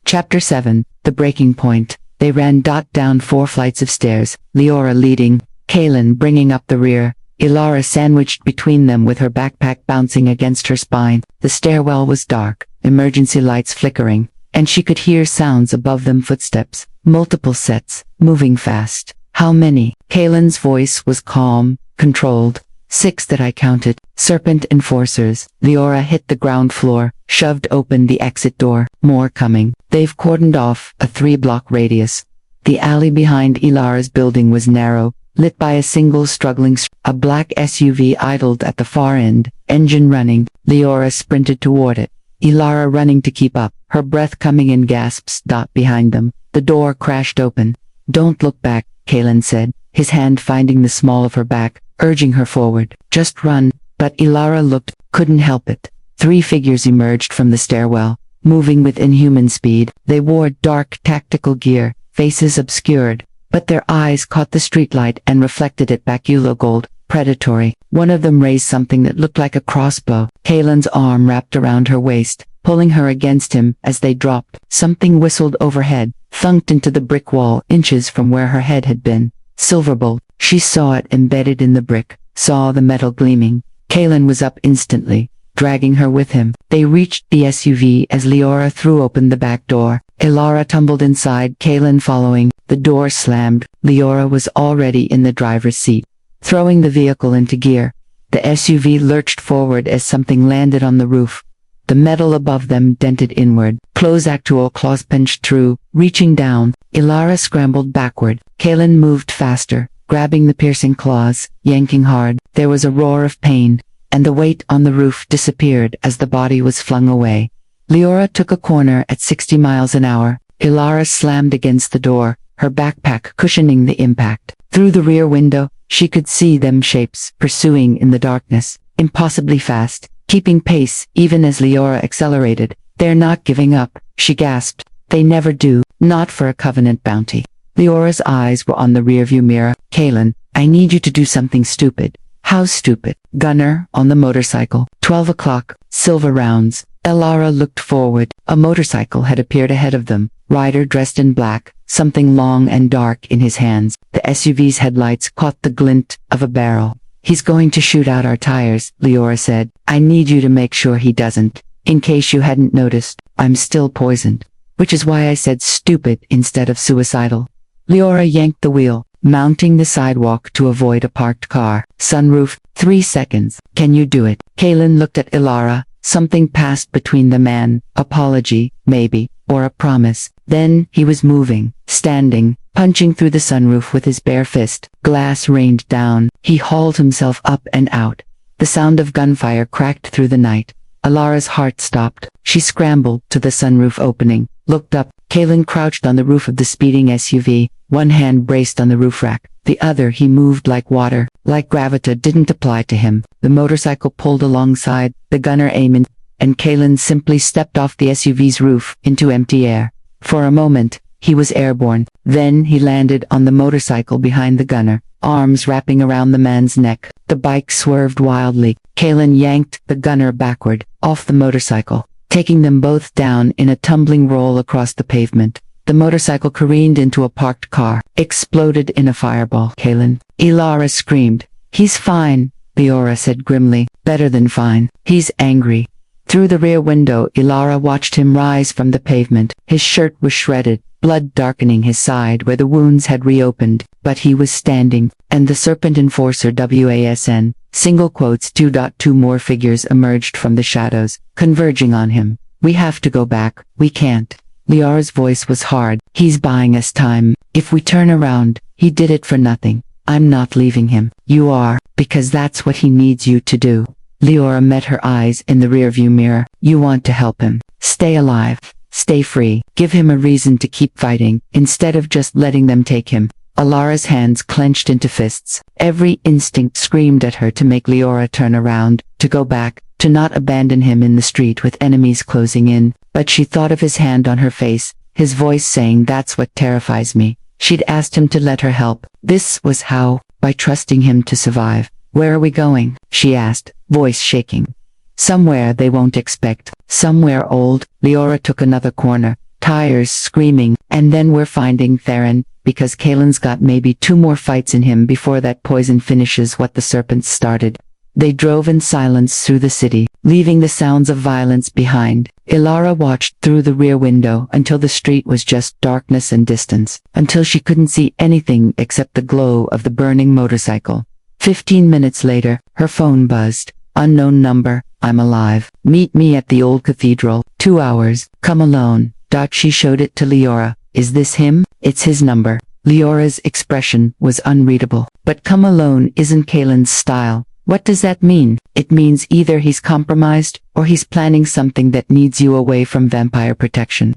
Chapter 7, The Breaking Point. They ran down 4 flights of stairs, Leora leading, Kaelin bringing up the rear, Ilara sandwiched between them with her backpack bouncing against her spine. The stairwell was dark, emergency lights flickering, and she could hear sounds above them. Footsteps, multiple sets, moving fast. How many? Kaelin's voice was calm, controlled. 6 that I counted. Serpent enforcers. Leora hit the ground floor, shoved open the exit door. More coming. They've cordoned off a 3-block radius. The alley behind Ilara's building was narrow, lit by a single struggling a black SUV idled at the far end, engine running. Leora sprinted toward it, Ilara running to keep up, her breath coming in gasps. Behind them, the door crashed open. Don't look back, Kaelin said, his hand finding the small of her back, urging her forward. Just run. But Ilara looked, couldn't help it. 3 figures emerged from the stairwell, moving with inhuman speed. They wore dark tactical gear, faces obscured, but their eyes caught the streetlight and reflected it back. Yellow gold, predatory. One of them raised something that looked like a crossbow. Kaelin's arm wrapped around her waist, pulling her against him as they dropped. Something whistled overhead, thunked into the brick wall inches from where her head had been. Silverbolt. She saw it embedded in the brick, saw the metal gleaming. Kaelin was up instantly, dragging her with him. They reached the SUV as Leora threw open the back door. Ilara tumbled inside, Kaelin following. The door slammed. Leora was already in the driver's seat, throwing the vehicle into gear. The SUV lurched forward as something landed on the roof. The metal above them dented inward. Close actual claws pinched through, reaching down. Ilara scrambled backward. Kaelin moved faster, grabbing the piercing claws, yanking hard. There was a roar of pain, and the weight on the roof disappeared as the body was flung away. Leora took a corner at 60 miles an hour. Ilara slammed against the door, her backpack cushioning the impact. Through the rear window, she could see them shapes, pursuing in the darkness, impossibly fast, keeping pace even as Leora accelerated. "They're not giving up," she gasped. "They never do, not for a Covenant bounty." Leora's eyes were on the rearview mirror. "Kaelin, I need you to do something stupid." "How stupid?" "Gunner, on the motorcycle. 12 o'clock, silver rounds." Ilara looked forward. A motorcycle had appeared ahead of them, rider dressed in black, something long and dark in his hands. The SUV's headlights caught the glint of a barrel. "He's going to shoot out our tires," Leora said. "I need you to make sure he doesn't. In case you hadn't noticed, I'm still poisoned. Which is why I said stupid instead of suicidal." Leora yanked the wheel, mounting the sidewalk to avoid a parked car. "Sunroof, 3 seconds. Can you do it?" Kaelin looked at Ilara. Something passed between the man, apology, maybe, or a promise. Then he was moving, standing, punching through the sunroof with his bare fist. Glass rained down. He hauled himself up and out. The sound of gunfire cracked through the night. Ilara's heart stopped. She scrambled to the sunroof opening, looked up. Kaelin crouched on the roof of the speeding SUV, one hand braced on the roof rack. The other he moved like water, like gravity didn't apply to him. The motorcycle pulled alongside, the gunner aimed, and Kaelin simply stepped off the SUV's roof into empty air. For a moment, he was airborne. Then he landed on the motorcycle behind the gunner, arms wrapping around the man's neck. The bike swerved wildly. Kaelin yanked the gunner backward, off the motorcycle, taking them both down in a tumbling roll across the pavement. The motorcycle careened into a parked car, exploded in a fireball. "Kaelin!" Ilara screamed. "He's fine," Leora said grimly. "Better than fine. He's angry." Through the rear window, Ilara watched him rise from the pavement. His shirt was shredded, blood darkening his side where the wounds had reopened, but he was standing, and the Serpent Enforcer WASN, single quotes 2.2 more figures emerged from the shadows, converging on him. "We have to go back. We can't." Leora's voice was hard. "He's buying us time. If we turn around, he did it for nothing. I'm not leaving him." "You are, because that's what he needs you to do." Leora met her eyes in the rearview mirror. "You want to help him. Stay alive. Stay free. Give him a reason to keep fighting, instead of just letting them take him." Ilara's hands clenched into fists. Every instinct screamed at her to make Leora turn around, to go back, to not abandon him in the street with enemies closing in. But she thought of his hand on her face, his voice saying, "That's what terrifies me." She'd asked him to let her help. This was how, by trusting him to survive. "Where are we going?" she asked, voice shaking. "Somewhere they won't expect. Somewhere old." Leora took another corner, tires screaming. "And then we're finding Theron, because Kaelin's got maybe 2 more fights in him before that poison finishes what the serpents started." They drove in silence through the city, leaving the sounds of violence behind. Ilara watched through the rear window until the street was just darkness and distance, until she couldn't see anything except the glow of the burning motorcycle. 15 minutes later, her phone buzzed. "Unknown number, I'm alive. Meet me at the old cathedral, 2 hours, come alone." She showed it to Leora. "Is this him?" "It's his number." Leora's expression was unreadable. "But come alone isn't Kaelin's style." "What does that mean?" "It means either he's compromised, or he's planning something that needs you away from vampire protection."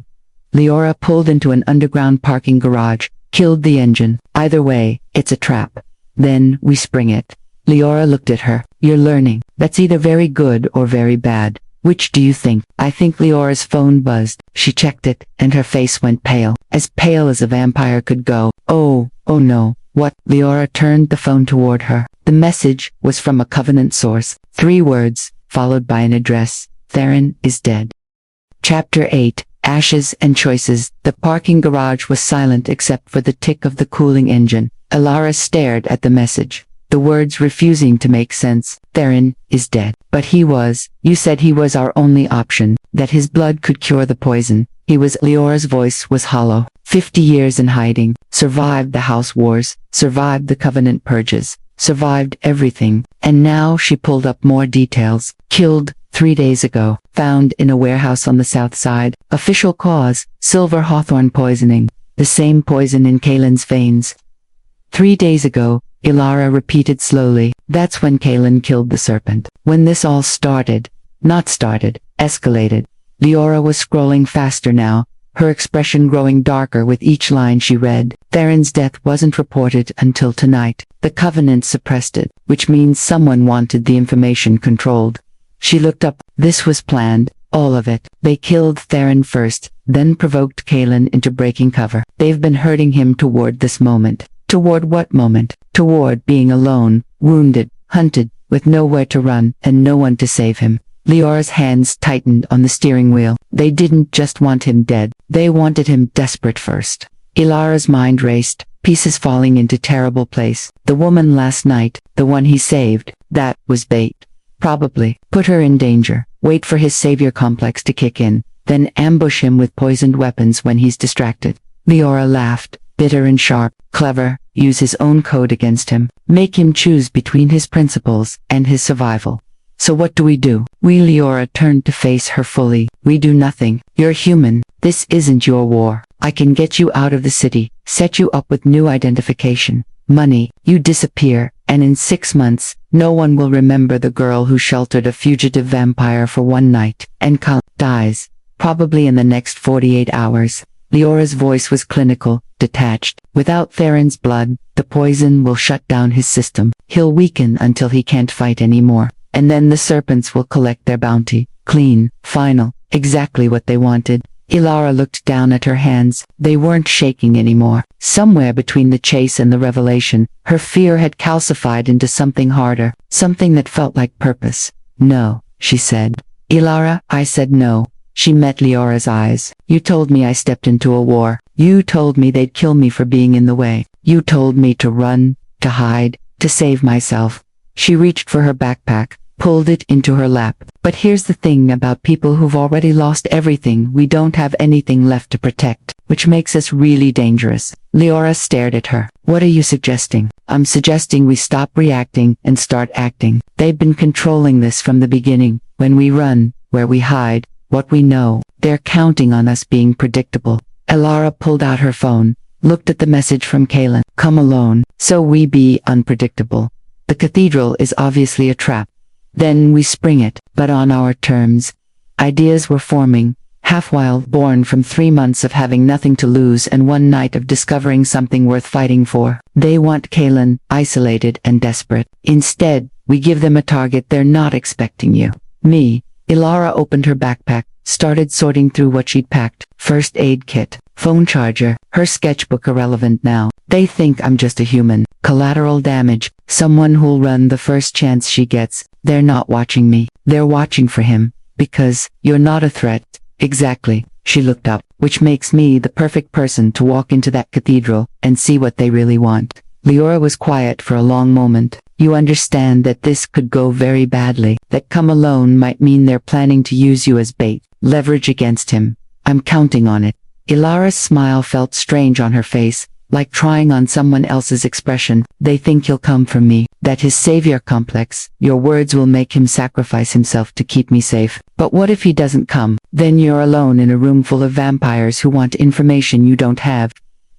Leora pulled into an underground parking garage, killed the engine. "Either way, it's a trap. Then we spring it." Leora looked at her. "You're learning. That's either very good or very bad. Which do you think?" "I think." Leora's phone buzzed. She checked it, and her face went pale as a vampire could go. Oh no. "What?" Leora turned the phone toward her. The message was from a Covenant source. 3 words, followed by an address. "Theron is dead." Chapter 8. Ashes and Choices. The parking garage was silent except for the tick of the cooling engine. Ilara stared at the message, the words refusing to make sense. "Theron is dead." "But he was. You said he was our only option, that his blood could cure the poison." "He was." Leora's voice was hollow. 50 years in hiding, survived the house wars, survived the Covenant purges, survived everything, and now she pulled up more details. "Killed 3 days ago, found in a warehouse on the south side. Official cause, silver hawthorn poisoning." the same poison in Kalen's veins. 3 days ago, Ilara repeated slowly. That's when Kalen killed the serpent. When this all started. Not started, escalated. Leora was scrolling faster now, her expression growing darker with each line she read. Theron's death wasn't reported until tonight. The Covenant suppressed it, which means someone wanted the information controlled. She looked up. This was planned, all of it. They killed Theron first, then provoked Kalen into breaking cover. They've been hurting him toward this moment. Toward what moment? Toward being alone, wounded, hunted, with nowhere to run, and no one to save him. Leora's hands tightened on the steering wheel. They didn't just want him dead. They wanted him desperate first. Ilara's mind raced, pieces falling into terrible place. The woman last night, the one he saved, that was bait. Probably. Put her in danger. Wait for his savior complex to kick in. Then ambush him with poisoned weapons when he's distracted. Leora laughed, bitter and sharp. Clever. Use his own code against him. Make him choose between his principles and his survival. So what do? Leora turned to face her fully. We do nothing. You're human. This isn't your war. I can get you out of the city, set you up with new identification, money, you disappear, and in 6 months, no one will remember the girl who sheltered a fugitive vampire for one night, and dies, probably in the next 48 hours. Leora's voice was clinical, detached. Without Theron's blood, the poison will shut down his system. He'll weaken until he can't fight anymore. And then the serpents will collect their bounty. Clean, final, exactly what they wanted. Ilara looked down at her hands. They weren't shaking anymore. Somewhere between the chase and the revelation, her fear had calcified into something harder, something that felt like purpose. No, she said. Ilara, I said no. She met Leora's eyes. You told me I stepped into a war. You told me they'd kill me for being in the way. You told me to run, to hide, to save myself. She reached for her backpack, pulled it into her lap. But here's the thing about people who've already lost everything. We don't have anything left to protect, which makes us really dangerous. Leora stared at her. What are you suggesting? I'm suggesting we stop reacting and start acting. They've been controlling this from the beginning. When we run, where we hide, what we know. They're counting on us being predictable. Ilara pulled out her phone, looked at the message from Kalen. Come alone, so we be unpredictable. The cathedral is obviously a trap. Then we spring it, but on our terms. Ideas were forming, half-wild, born from 3 months of having nothing to lose and 1 night of discovering something worth fighting for. They want Kalen, isolated and desperate. Instead, we give them a target they're not expecting. You. Me. Ilara opened her backpack, started sorting through what she'd packed. First aid kit, phone charger, her sketchbook irrelevant now. They think I'm just a human. Collateral damage, someone who'll run the first chance she gets. They're not watching me. They're watching for him. Because, you're not a threat. Exactly. She looked up, which makes me the perfect person to walk into that cathedral and see what they really want. Leora was quiet for a long moment. You understand that this could go very badly, that come alone might mean they're planning to use you as bait, leverage against him. I'm counting on it. Ilara's smile felt strange on her face, like trying on someone else's expression. They think he'll come from me, that his savior complex, your words will make him sacrifice himself to keep me safe. But what if he doesn't come? Then you're alone in a room full of vampires who want information you don't have.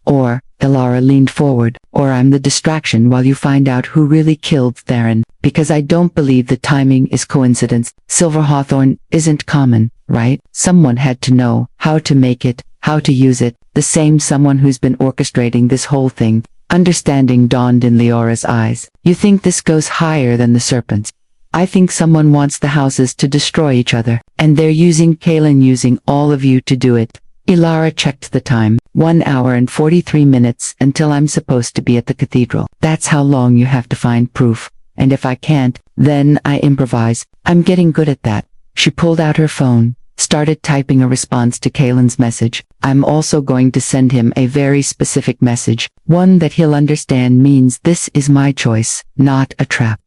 Or, Ilara leaned forward, or I'm the distraction while you find out who really killed Theron, because I don't believe the timing is coincidence. Silver Hawthorn isn't common, right? Someone had to know how to make it, how to use it, the same someone who's been orchestrating this whole thing. Understanding dawned in Leora's eyes. You think this goes higher than the serpents? I think someone wants the houses to destroy each other, and they're using Kalen, using all of you to do it. Ilara checked the time. 1 hour and 43 minutes until I'm supposed to be at the cathedral. That's how long you have to find proof. And if I can't, then I improvise. I'm getting good at that. She pulled out her phone, started typing a response to Kalen's message. I'm also going to send him a very specific message, one that he'll understand means this is my choice, not a trap.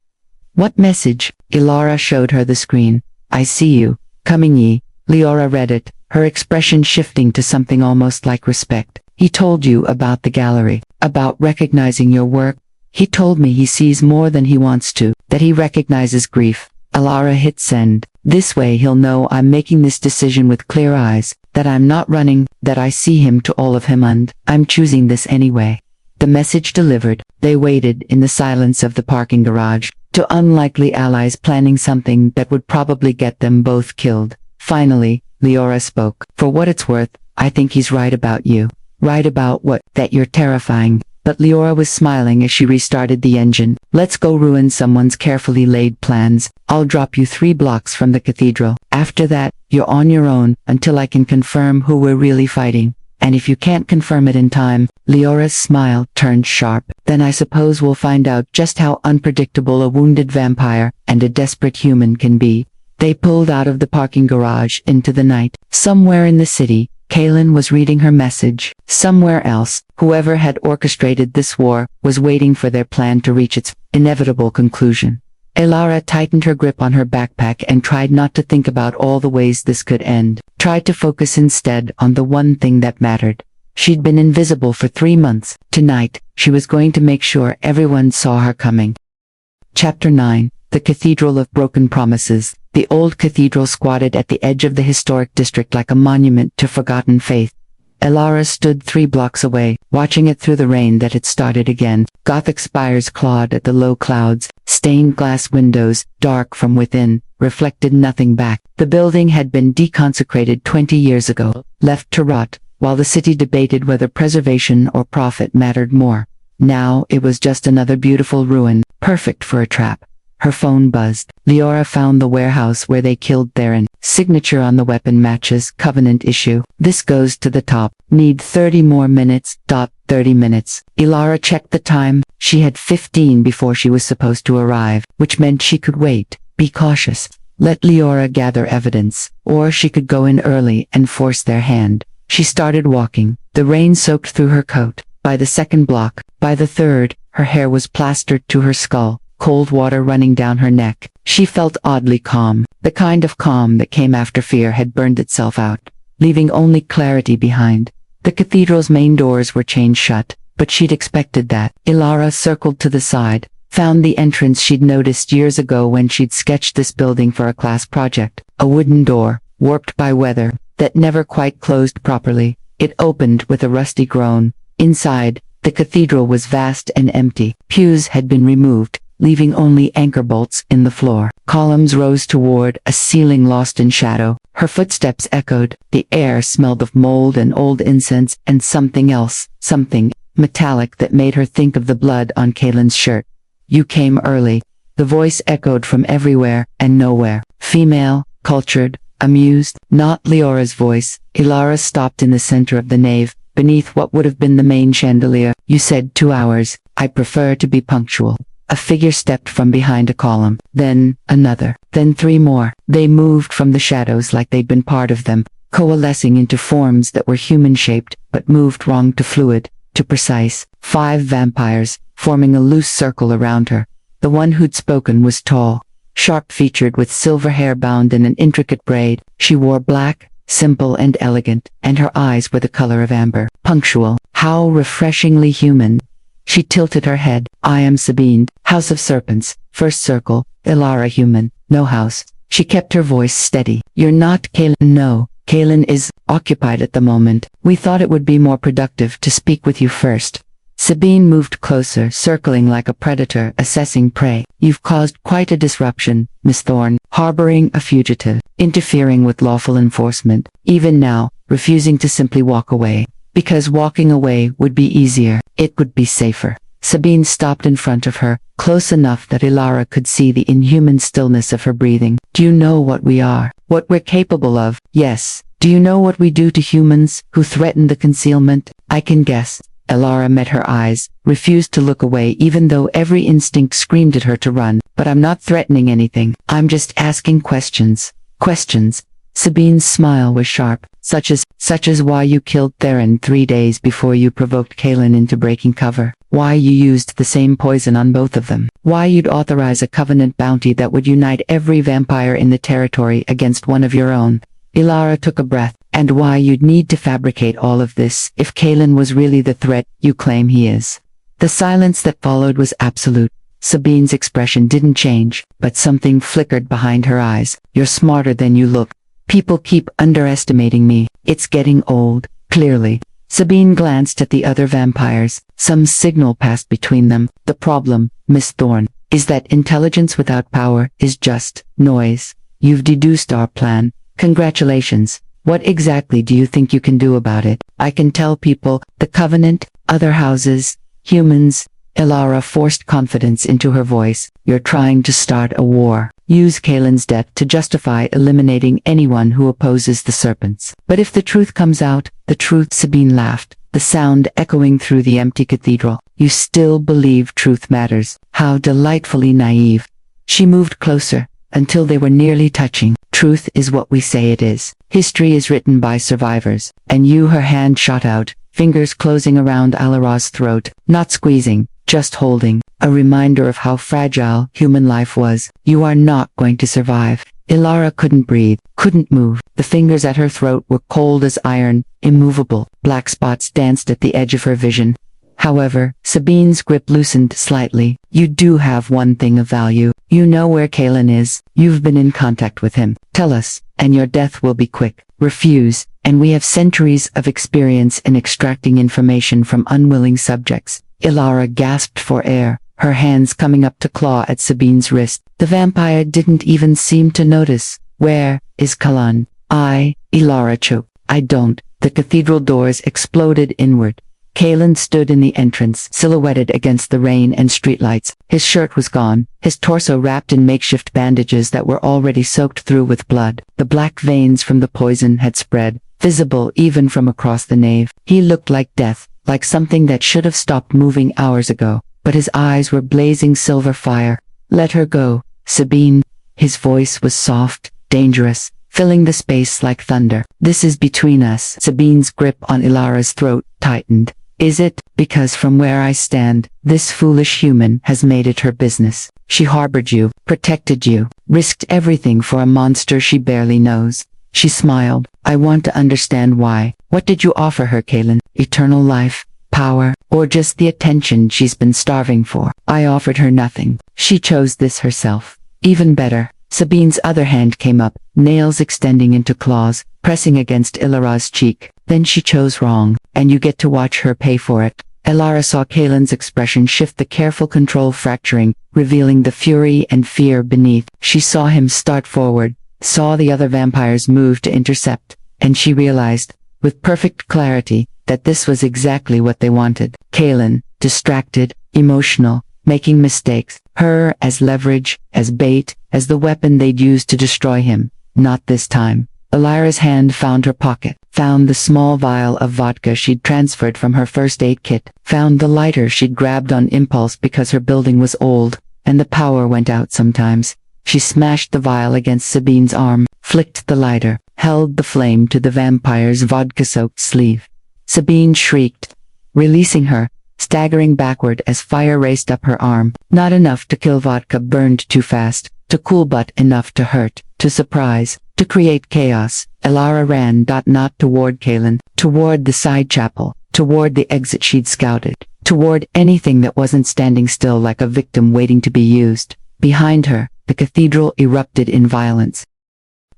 What message? Ilara showed her the screen. I see you. Coming ye. Leora read it, her expression shifting to something almost like respect. He told you about the gallery, about recognizing your work. He told me he sees more than he wants to, that he recognizes grief. Ilara hit send. This way he'll know I'm making this decision with clear eyes, that I'm not running, that I see him to all of him and I'm choosing this anyway. The message delivered, they waited in the silence of the parking garage, two unlikely allies planning something that would probably get them both killed. Finally, Leora spoke. For what it's worth, I think he's right about you. Right about what? That you're terrifying. But Leora was smiling as she restarted the engine. Let's go ruin someone's carefully laid plans. I'll drop you 3 blocks from the cathedral. After that, you're on your own, until I can confirm who we're really fighting. And if you can't confirm it in time, Leora's smile turned sharp, then I suppose we'll find out just how unpredictable a wounded vampire and a desperate human can be. They pulled out of the parking garage into the night. Somewhere in the city, Kaylin was reading her message. Somewhere else, whoever had orchestrated this war was waiting for their plan to reach its inevitable conclusion. Elara tightened her grip on her backpack and tried not to think about all the ways this could end. Tried to focus instead on the one thing that mattered. She'd been invisible for 3 months. Tonight, she was going to make sure everyone saw her coming. Chapter 9. The Cathedral of Broken Promises. The old cathedral squatted at the edge of the historic district like a monument to forgotten faith. Elara stood 3 blocks away, watching it through the rain that had started again. Gothic spires clawed at the low clouds. Stained glass windows, dark from within, reflected nothing back. The building had been deconsecrated 20 years ago, left to rot, while the city debated whether preservation or profit mattered more. Now it was just another beautiful ruin, perfect for a trap. Her phone buzzed. Leora found the warehouse where they killed Theron. Signature on the weapon matches Covenant issue. This goes to the top. Need 30 more minutes. 30 minutes. Elara checked the time. She had 15 before she was supposed to arrive, which meant she could wait. Be cautious. Let Leora gather evidence, or she could go in early and force their hand. She started walking. The rain soaked through her coat. By the second block, by the third, her hair was plastered to her skull. Cold water running down her neck. She felt oddly calm. The kind of calm that came after fear had burned itself out, leaving only clarity behind. The cathedral's main doors were chained shut, but she'd expected that. Elara circled to the side, found the entrance she'd noticed years ago when she'd sketched this building for a class project. A wooden door, warped by weather, that never quite closed properly. It opened with a rusty groan. Inside, the cathedral was vast and empty. Pews had been removed, leaving only anchor bolts in the floor. Columns rose toward a ceiling lost in shadow. Her footsteps echoed. The air smelled of mold and old incense and something else, something metallic that made her think of the blood on Kaylin's shirt. You came early. The voice echoed from everywhere and nowhere. Female, cultured, amused, not Leora's voice. Elara stopped in the center of the nave, beneath what would have been the main chandelier. You said 2 hours. I prefer to be punctual. A figure stepped from behind a column, then another, then 3 more. They moved from the shadows like they'd been part of them, coalescing into forms that were human-shaped, but moved wrong to fluid, to precise. 5 vampires, forming a loose circle around her. The one who'd spoken was tall, sharp-featured with silver hair bound in an intricate braid. She wore black, simple and elegant, and her eyes were the color of amber. Punctual. How refreshingly human. She tilted her head. I am Sabine, House of Serpents, first circle, Elara human, no house. She kept her voice steady. You're not Kaylin. No, Kaylin is occupied at the moment. We thought it would be more productive to speak with you first. Sabine moved closer, circling like a predator assessing prey. You've caused quite a disruption, Miss Thorne, harboring a fugitive, interfering with lawful enforcement, even now, refusing to simply walk away. Because walking away would be easier. It would be safer. Sabine stopped in front of her, close enough that Elara could see the inhuman stillness of her breathing. Do you know what we are? What we're capable of? Yes. Do you know what we do to humans who threaten the concealment? I can guess. Elara met her eyes, refused to look away even though every instinct screamed at her to run. But I'm not threatening anything. I'm just asking questions. Questions. Sabine's smile was sharp, such as why you killed Theron 3 days before you provoked Kaylin into breaking cover, why you used the same poison on both of them, why you'd authorize a Covenant bounty that would unite every vampire in the territory against one of your own. Elara took a breath, and why you'd need to fabricate all of this if Kaylin was really the threat you claim he is. The silence that followed was absolute. Sabine's expression didn't change, but something flickered behind her eyes. You're smarter than you look. People keep underestimating me. It's getting old, clearly. Sabine glanced at the other vampires. Some signal passed between them. The problem, Miss Thorne, is that intelligence without power is just noise. You've deduced our plan. Congratulations. What exactly do you think you can do about it? I can tell people, the Covenant, other houses, humans. Ilara forced confidence into her voice. You're trying to start a war. Use Kaelin's death to justify eliminating anyone who opposes the serpents. But if the truth comes out, the truth, Sabine laughed, the sound echoing through the empty cathedral. You still believe truth matters. How delightfully naive. She moved closer, until they were nearly touching. Truth is what we say it is. History is written by survivors. And you, her hand shot out, fingers closing around Ilara's throat, not squeezing, just holding, a reminder of how fragile human life was. You are not going to survive. Ilara couldn't breathe, couldn't move. The fingers at her throat were cold as iron, immovable. Black spots danced at the edge of her vision. However, Sabine's grip loosened slightly. You do have one thing of value. You know where Kaelin is. You've been in contact with him. Tell us, and your death will be quick. Refuse, and we have centuries of experience in extracting information from unwilling subjects. Ilara gasped for air, her hands coming up to claw at Sabine's wrist. The vampire didn't even seem to notice. Where is Kalan? Ilara choked. I don't. The cathedral doors exploded inward. Kaelin stood in the entrance, silhouetted against the rain and streetlights. His shirt was gone, his torso wrapped in makeshift bandages that were already soaked through with blood. The black veins from the poison had spread, visible even from across the nave. He looked like death, like something that should have stopped moving hours ago, but his eyes were blazing silver fire. Let her go, Sabine. His voice was soft, dangerous, filling the space like thunder. This is between us. Sabine's grip on Ilara's throat tightened. Is it? Because from where I stand, this foolish human has made it her business. She harbored you, protected you, risked everything for a monster she barely knows. She smiled. I want to understand why. What did you offer her, Kaelin? Eternal life, power, or just the attention she's been starving for? I offered her nothing. She chose this herself. Even better. Sabine's other hand came up, nails extending into claws, pressing against Ilara's cheek. Then she chose wrong, and you get to watch her pay for it. Ilara saw Kaelin's expression shift, the careful control fracturing, revealing the fury and fear beneath. She saw him start forward, saw the other vampires move to intercept, and she realized, with perfect clarity, that this was exactly what they wanted. Kaelin, distracted, emotional, making mistakes, her as leverage, as bait, as the weapon they'd use to destroy him. Not this time. Ilara's hand found her pocket, found the small vial of vodka she'd transferred from her first aid kit, found the lighter she'd grabbed on impulse because her building was old, and the power went out sometimes. She smashed the vial against Sabine's arm, flicked the lighter, held the flame to the vampire's vodka-soaked sleeve. Sabine shrieked, releasing her, staggering backward as fire raced up her arm. Not enough to kill, vodka burned too fast, to cool, but enough to hurt, to surprise, to create chaos. Ilara ran, not toward Kaelin, toward the side chapel, toward the exit she'd scouted, toward anything that wasn't standing still like a victim waiting to be used. Behind her, the cathedral erupted in violence.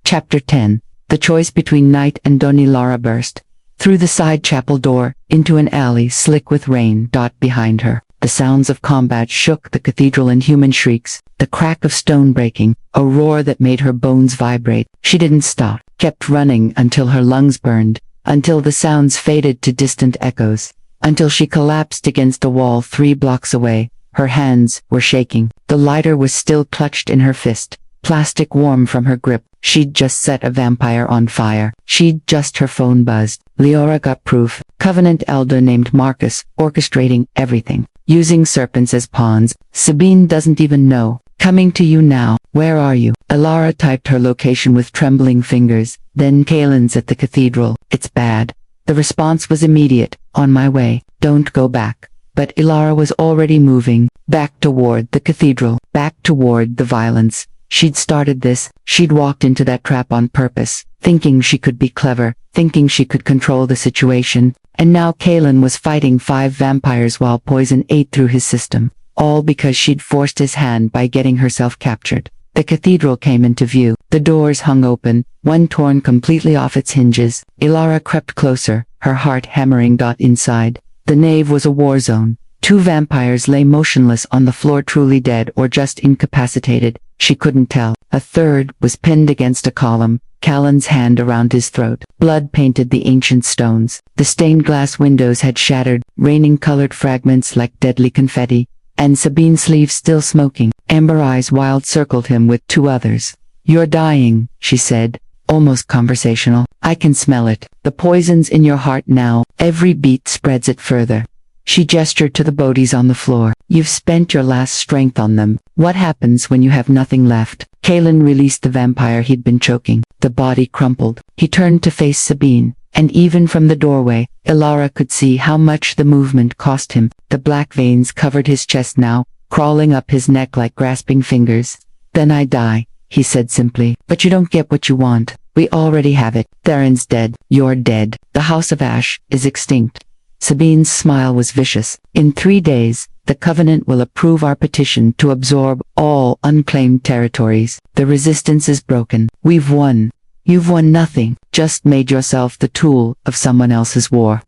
Chapter 10. The choice between night and dawn. Ilara burst through the side chapel door, into an alley slick with rain. Behind her, the sounds of combat shook the cathedral in human shrieks, the crack of stone breaking, a roar that made her bones vibrate. She didn't stop, kept running until her lungs burned, until the sounds faded to distant echoes, until she collapsed against a wall 3 blocks away. Her hands were shaking. The lighter was still clutched in her fist, plastic warm from her grip. She'd just set a vampire on fire. Her phone buzzed. Leora got proof. Covenant elder named Marcus, orchestrating everything. Using serpents as pawns. Sabine doesn't even know. Coming to you now. Where are you? Ilara typed her location with trembling fingers. Then Kaelin's at the cathedral. It's bad. The response was immediate. On my way. Don't go back. But Ilara was already moving, back toward the cathedral, back toward the violence. She'd started this, she'd walked into that trap on purpose, thinking she could be clever, thinking she could control the situation, and now Kaelin was fighting 5 vampires while poison ate through his system. all because she'd forced his hand by getting herself captured. The cathedral came into view. The doors hung open, one torn completely off its hinges. Ilara crept closer, her heart hammering. Inside, the nave was a war zone. 2 vampires lay motionless on the floor, truly dead or just incapacitated. She couldn't tell. A third was pinned against a column, Callan's hand around his throat. Blood painted the ancient stones. The stained glass windows had shattered, raining colored fragments like deadly confetti. And Sabine's sleeve still smoking. Amber eyes wild circled him with 2 others. "You're dying," she said, almost conversational. "I can smell it. The poison's in your heart now. Every beat spreads it further." She gestured to the bodies on the floor. "You've spent your last strength on them. What happens when you have nothing left?" Callan released the vampire he'd been choking. The body crumpled. He turned to face Sabine, and even from the doorway, Ilara could see how much the movement cost him. The black veins covered his chest now, crawling up his neck like grasping fingers. "Then I die," he said simply. "But you don't get what you want. We already have it. Theron's dead. You're dead. The House of Ash is extinct." Sabine's smile was vicious. "In 3 days, the Covenant will approve our petition to absorb all unclaimed territories. The resistance is broken. We've won. You've won nothing, just made yourself the tool of someone else's war."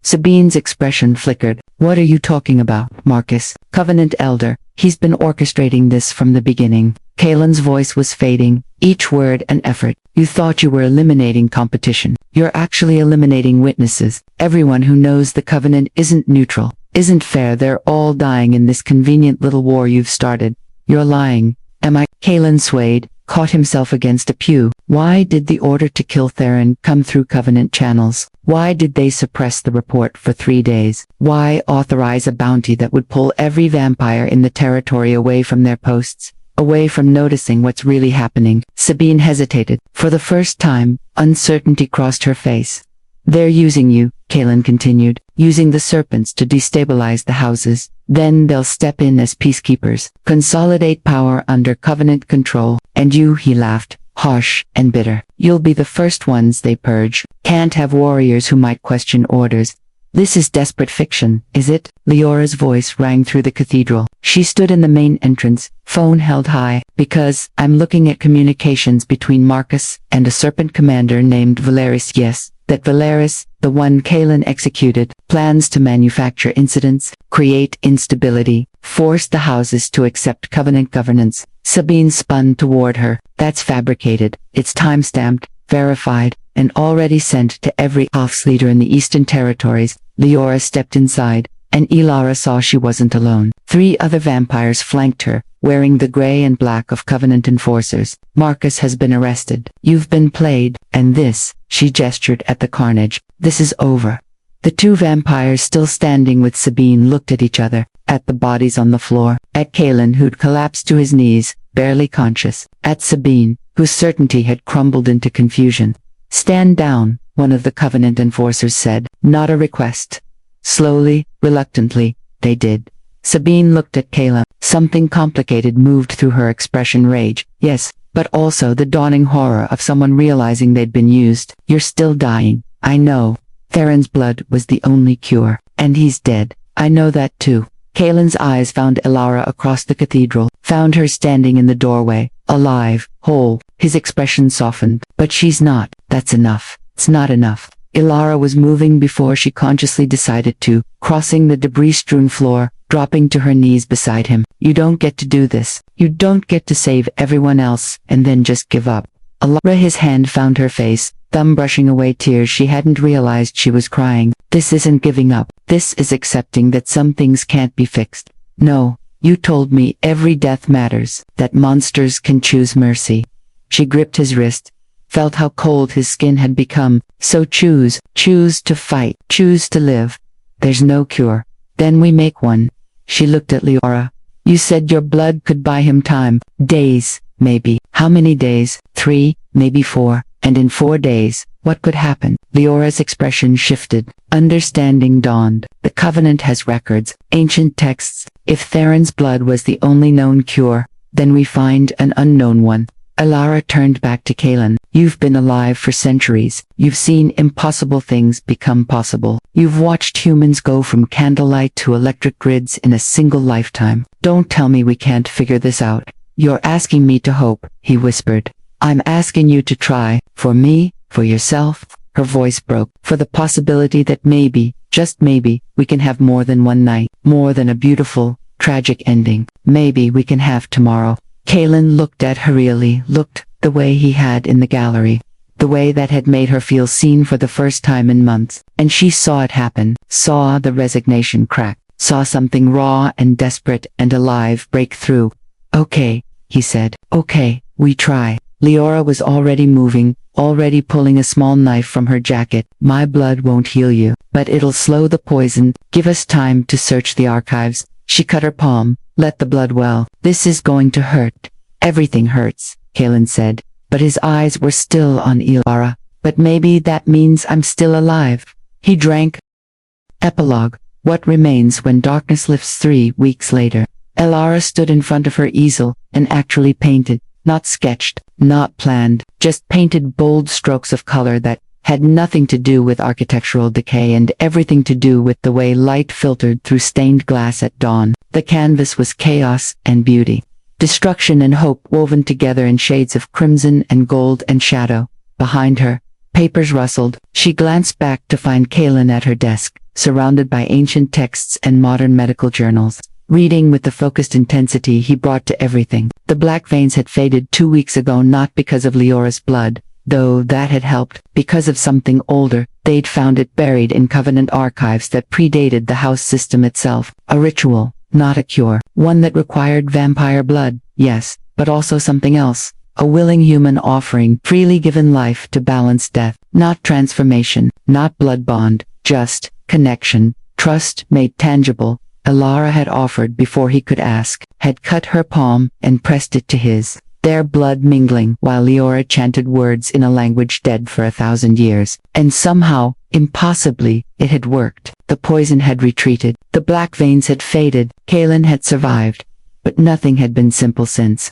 Sabine's expression flickered. "What are you talking about, Marcus? Covenant Elder, he's been orchestrating this from the beginning." Callan's voice was fading, each word an effort. "You thought you were eliminating competition. You're actually eliminating witnesses. Everyone who knows the Covenant isn't neutral, isn't fair. They're all dying in this convenient little war you've started. You're lying." "Am I?" Callan swayed, caught himself against a pew. Why did the order to kill Theron come through Covenant channels? Why did they suppress the report for 3 days? Why authorize a bounty that would pull every vampire in the territory away from their posts? Away from noticing what's really happening? Sabine hesitated. For the first time, uncertainty crossed her face. "They're using you," Callan continued, "using the serpents to destabilize the houses. Then they'll step in as peacekeepers, consolidate power under Covenant control. And you," he laughed, harsh and bitter, "you'll be the first ones they purge. Can't have warriors who might question orders." "This is desperate fiction, is it?" Leora's voice rang through the cathedral. She stood in the main entrance, phone held high. "Because I'm looking at communications between Marcus and a serpent commander named Valeris. Yes, that Valeris, the one Callan executed, plans to manufacture incidents, create instability, force the houses to accept Covenant governance." Sabine spun toward her. "That's fabricated. It's time-stamped, verified, and already sent to every house leader in the Eastern Territories." Leora stepped inside, and Ilara saw she wasn't alone. 3 other vampires flanked her, wearing the gray and black of Covenant enforcers. "Marcus has been arrested. You've been played, and this," she gestured at the carnage, "this is over." The 2 vampires still standing with Sabine looked at each other, at the bodies on the floor, at Callan who'd collapsed to his knees, barely conscious, at Sabine, whose certainty had crumbled into confusion. "Stand down," one of the Covenant enforcers said. "Not a request." Slowly, reluctantly, they did. Sabine looked at Callan. Something complicated moved through her expression. Rage, yes, but also the dawning horror of someone realizing they'd been used. "You're still dying. I know. Theron's blood was the only cure. And he's dead. I know that too." Callan's eyes found Ilara across the cathedral, found her standing in the doorway, alive, whole. His expression softened. "But she's not. That's enough." "It's not enough." Ilara was moving before she consciously decided to, crossing the debris-strewn floor, dropping to her knees beside him. "You don't get to do this. You don't get to save everyone else and then just give up." Ilara, his hand found her face, thumb brushing away tears she hadn't realized she was crying. "This isn't giving up. This is accepting that some things can't be fixed. No, you told me every death matters, that monsters can choose mercy." She gripped his wrist, felt how cold his skin had become. "So choose to fight, choose to live. There's no cure. Then we make one." She looked at Leora. "You said your blood could buy him time. Days, maybe. How many days? 3, maybe 4. And in 4 days, what could happen?" Leora's expression shifted. Understanding dawned. The Covenant has records, ancient texts. If Theron's blood was the only known cure, then we find an unknown one. Elara turned back to Kaelin. You've been alive for centuries. You've seen impossible things become possible. You've watched humans go from candlelight to electric grids in a single lifetime. Don't tell me we can't figure this out. You're asking me to hope, he whispered. I'm asking you to try, for me, for yourself. Her voice broke, for the possibility that maybe, just maybe, we can have more than one night, more than a beautiful, tragic ending. Maybe we can have tomorrow. Kaelin looked at her really, looked the way he had in the gallery, the way that had made her feel seen for the first time in months, and she saw it happen, saw the resignation crack, saw something raw and desperate and alive break through. Okay, he said. Okay, we try. Leora was already moving, already pulling a small knife from her jacket. My blood won't heal you, but it'll slow the poison. Give us time to search the archives. She cut her palm. Let the blood well. This is going to hurt. Everything hurts, Kaelin said, but his eyes were still on Elara. But maybe that means I'm still alive. He drank. Epilogue. What remains when darkness lifts? 3 weeks later. Elara stood in front of her easel, and actually painted, not sketched, not planned, just painted bold strokes of color that had nothing to do with architectural decay and everything to do with the way light filtered through stained glass at dawn. The canvas was chaos and beauty, destruction and hope woven together in shades of crimson and gold and shadow. Behind her, papers rustled. She glanced back to find Kaelin at her desk, surrounded by ancient texts and modern medical journals, reading with the focused intensity he brought to everything. The black veins had faded 2 weeks ago, not because of Leora's blood, though that had helped, because of something older. They'd found it buried in Covenant archives that predated the house system itself. A ritual, not a cure. One that required vampire blood, yes, but also something else. A willing human offering freely given life to balance death. Not transformation, not blood bond, just connection, trust made tangible. Elara had offered before he could ask, had cut her palm and pressed it to his, their blood mingling while Leora chanted words in a language dead for 1,000 years. And somehow, impossibly, it had worked. The poison had retreated, the black veins had faded, Kaelin had survived. But nothing had been simple since.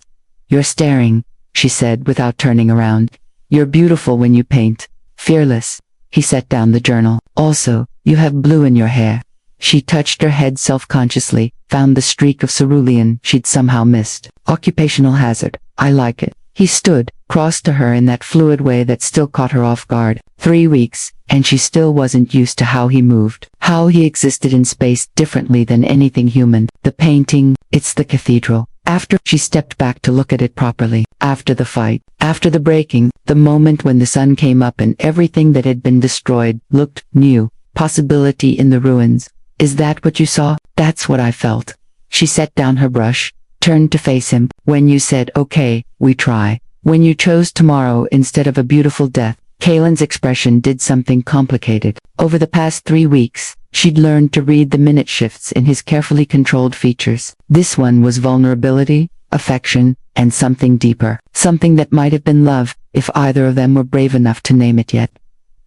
You're staring, she said without turning around. You're beautiful when you paint. Fearless. He set down the journal. Also, you have blue in your hair. She touched her head self-consciously, found the streak of cerulean she'd somehow missed. Occupational hazard. I like it. He stood, crossed to her in that fluid way that still caught her off guard. 3 weeks, and she still wasn't used to how he moved, how he existed in space differently than anything human. The painting, it's the cathedral. After she stepped back to look at it properly, after the fight, after the breaking, the moment when the sun came up and everything that had been destroyed looked new, possibility in the ruins. Is that what you saw? That's what I felt. She set down her brush, turned to face him. When you said, okay, we try. When you chose tomorrow instead of a beautiful death. Kaelin's expression did something complicated. Over the past 3 weeks, she'd learned to read the minute shifts in his carefully controlled features. This one was vulnerability, affection, and something deeper. Something that might have been love, if either of them were brave enough to name it yet.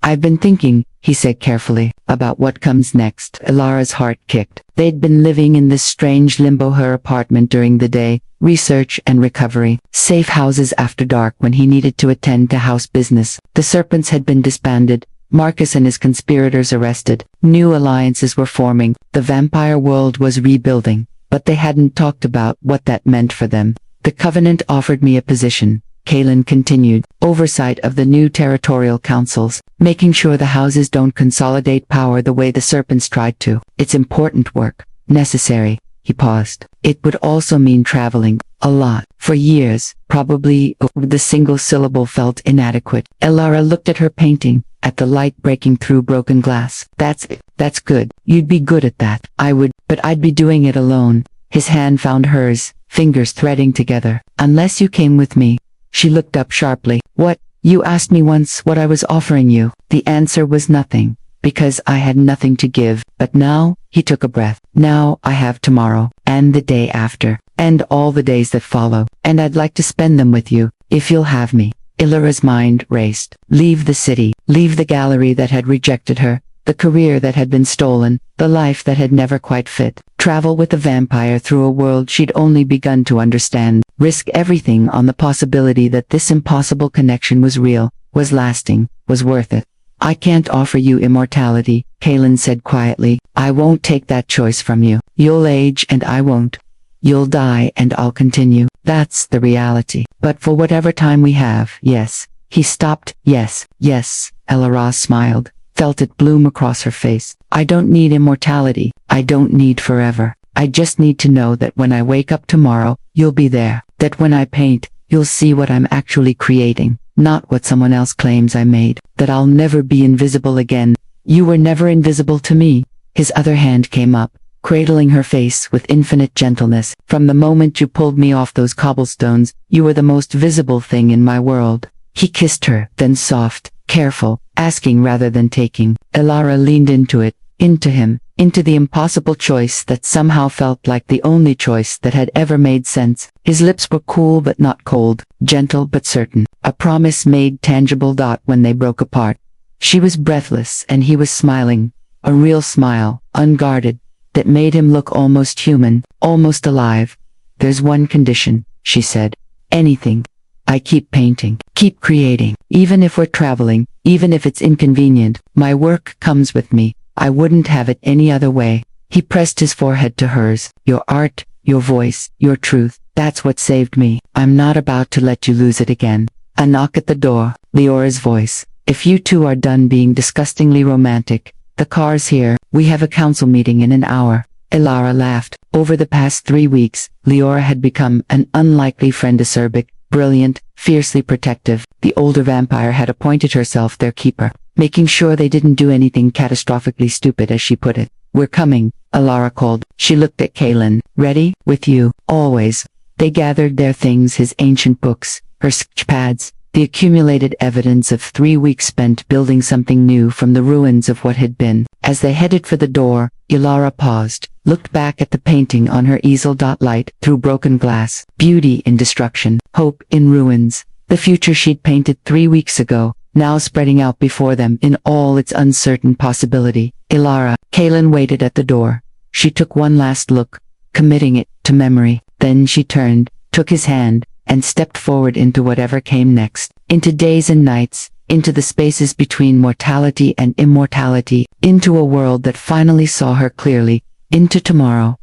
I've been thinking, he said carefully, about what comes next. Elara's heart kicked. They'd been living in this strange limbo, her apartment during the day, research and recovery, safe houses after dark when he needed to attend to house business. The serpents had been disbanded, Marcus and his conspirators arrested, new alliances were forming, the vampire world was rebuilding, but they hadn't talked about what that meant for them. The Covenant offered me a position, Kaelin continued, oversight of the new territorial councils, making sure the houses don't consolidate power the way the serpents tried to. It's important work, necessary. He paused. It would also mean traveling, a lot, for years, probably. The single syllable felt inadequate. Elara looked at her painting, at the light breaking through broken glass. That's good. You'd be good at that. I would, but I'd be doing it alone. His hand found hers, fingers threading together. Unless you came with me. She looked up sharply. What? You asked me once what I was offering you. The answer was nothing, because I had nothing to give. But now, he took a breath. Now I have tomorrow, and the day after, and all the days that follow, and I'd like to spend them with you, if you'll have me. Ilara's mind raced. Leave the city, leave the gallery that had rejected her, the career that had been stolen, the life that had never quite fit. Travel with a vampire through a world she'd only begun to understand. risk everything on the possibility that this impossible connection was real, was lasting, was worth it. I can't offer you immortality, Kaylin said quietly. I won't take that choice from you. You'll age and I won't. You'll die and I'll continue. That's the reality. But for whatever time we have, yes. He stopped. Yes, yes. Elara smiled, felt it bloom across her face. I don't need immortality. I don't need forever. I just need to know that when I wake up tomorrow, you'll be there. That when I paint, you'll see what I'm actually creating, not what someone else claims I made. That I'll never be invisible again. You were never invisible to me. His other hand came up, cradling her face with infinite gentleness. From the moment you pulled me off those cobblestones, you were the most visible thing in my world. He kissed her, then soft, careful, asking rather than taking. Elara leaned into it, into him, into the impossible choice that somehow felt like the only choice that had ever made sense. His lips were cool but not cold, gentle but certain, a promise made tangible. When they broke apart, she was breathless and he was smiling, a real smile, unguarded, that made him look almost human, almost alive. There's one condition, she said. Anything. I keep painting, keep creating, even if we're traveling, even if it's inconvenient. My work comes with me. I wouldn't have it any other way. He pressed his forehead to hers. Your art, your voice, your truth, that's what saved me. I'm not about to let you lose it again. A knock at the door, Leora's voice. If you two are done being disgustingly romantic, the car's here. We have a council meeting in an hour. Elara laughed. Over the past 3 weeks, Leora had become an unlikely friend to Serbic, brilliant, fiercely protective. The older vampire had appointed herself their keeper, making sure they didn't do anything catastrophically stupid, as she put it. We're coming, Elara called. She looked at Kaylin. Ready? With you, always. They gathered their things, his ancient books, her sketch pads, the accumulated evidence of 3 weeks spent building something new from the ruins of what had been. As they headed for the door, Elara paused, looked back at the painting on her easel. Light through broken glass, beauty in destruction, hope in ruins. The future she'd painted 3 weeks ago, now spreading out before them in all its uncertain possibility. Elara, Kaylin waited at the door. She took one last look, committing it to memory. Then she turned, took his hand, and stepped forward into whatever came next. Into days and nights, into the spaces between mortality and immortality, into a world that finally saw her clearly, into tomorrow,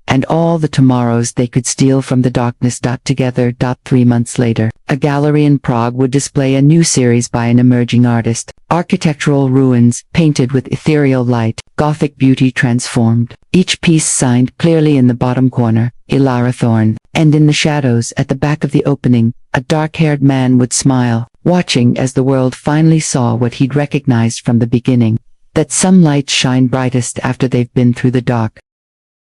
and all the tomorrows they could steal from the darkness. Together. 3 months later, a gallery in Prague would display a new series by an emerging artist. Architectural ruins, painted with ethereal light, Gothic beauty transformed. Each piece signed clearly in the bottom corner, Elara Thorne. And in the shadows at the back of the opening, a dark-haired man would smile, watching as the world finally saw what he'd recognized from the beginning. That some lights shine brightest after they've been through the dark.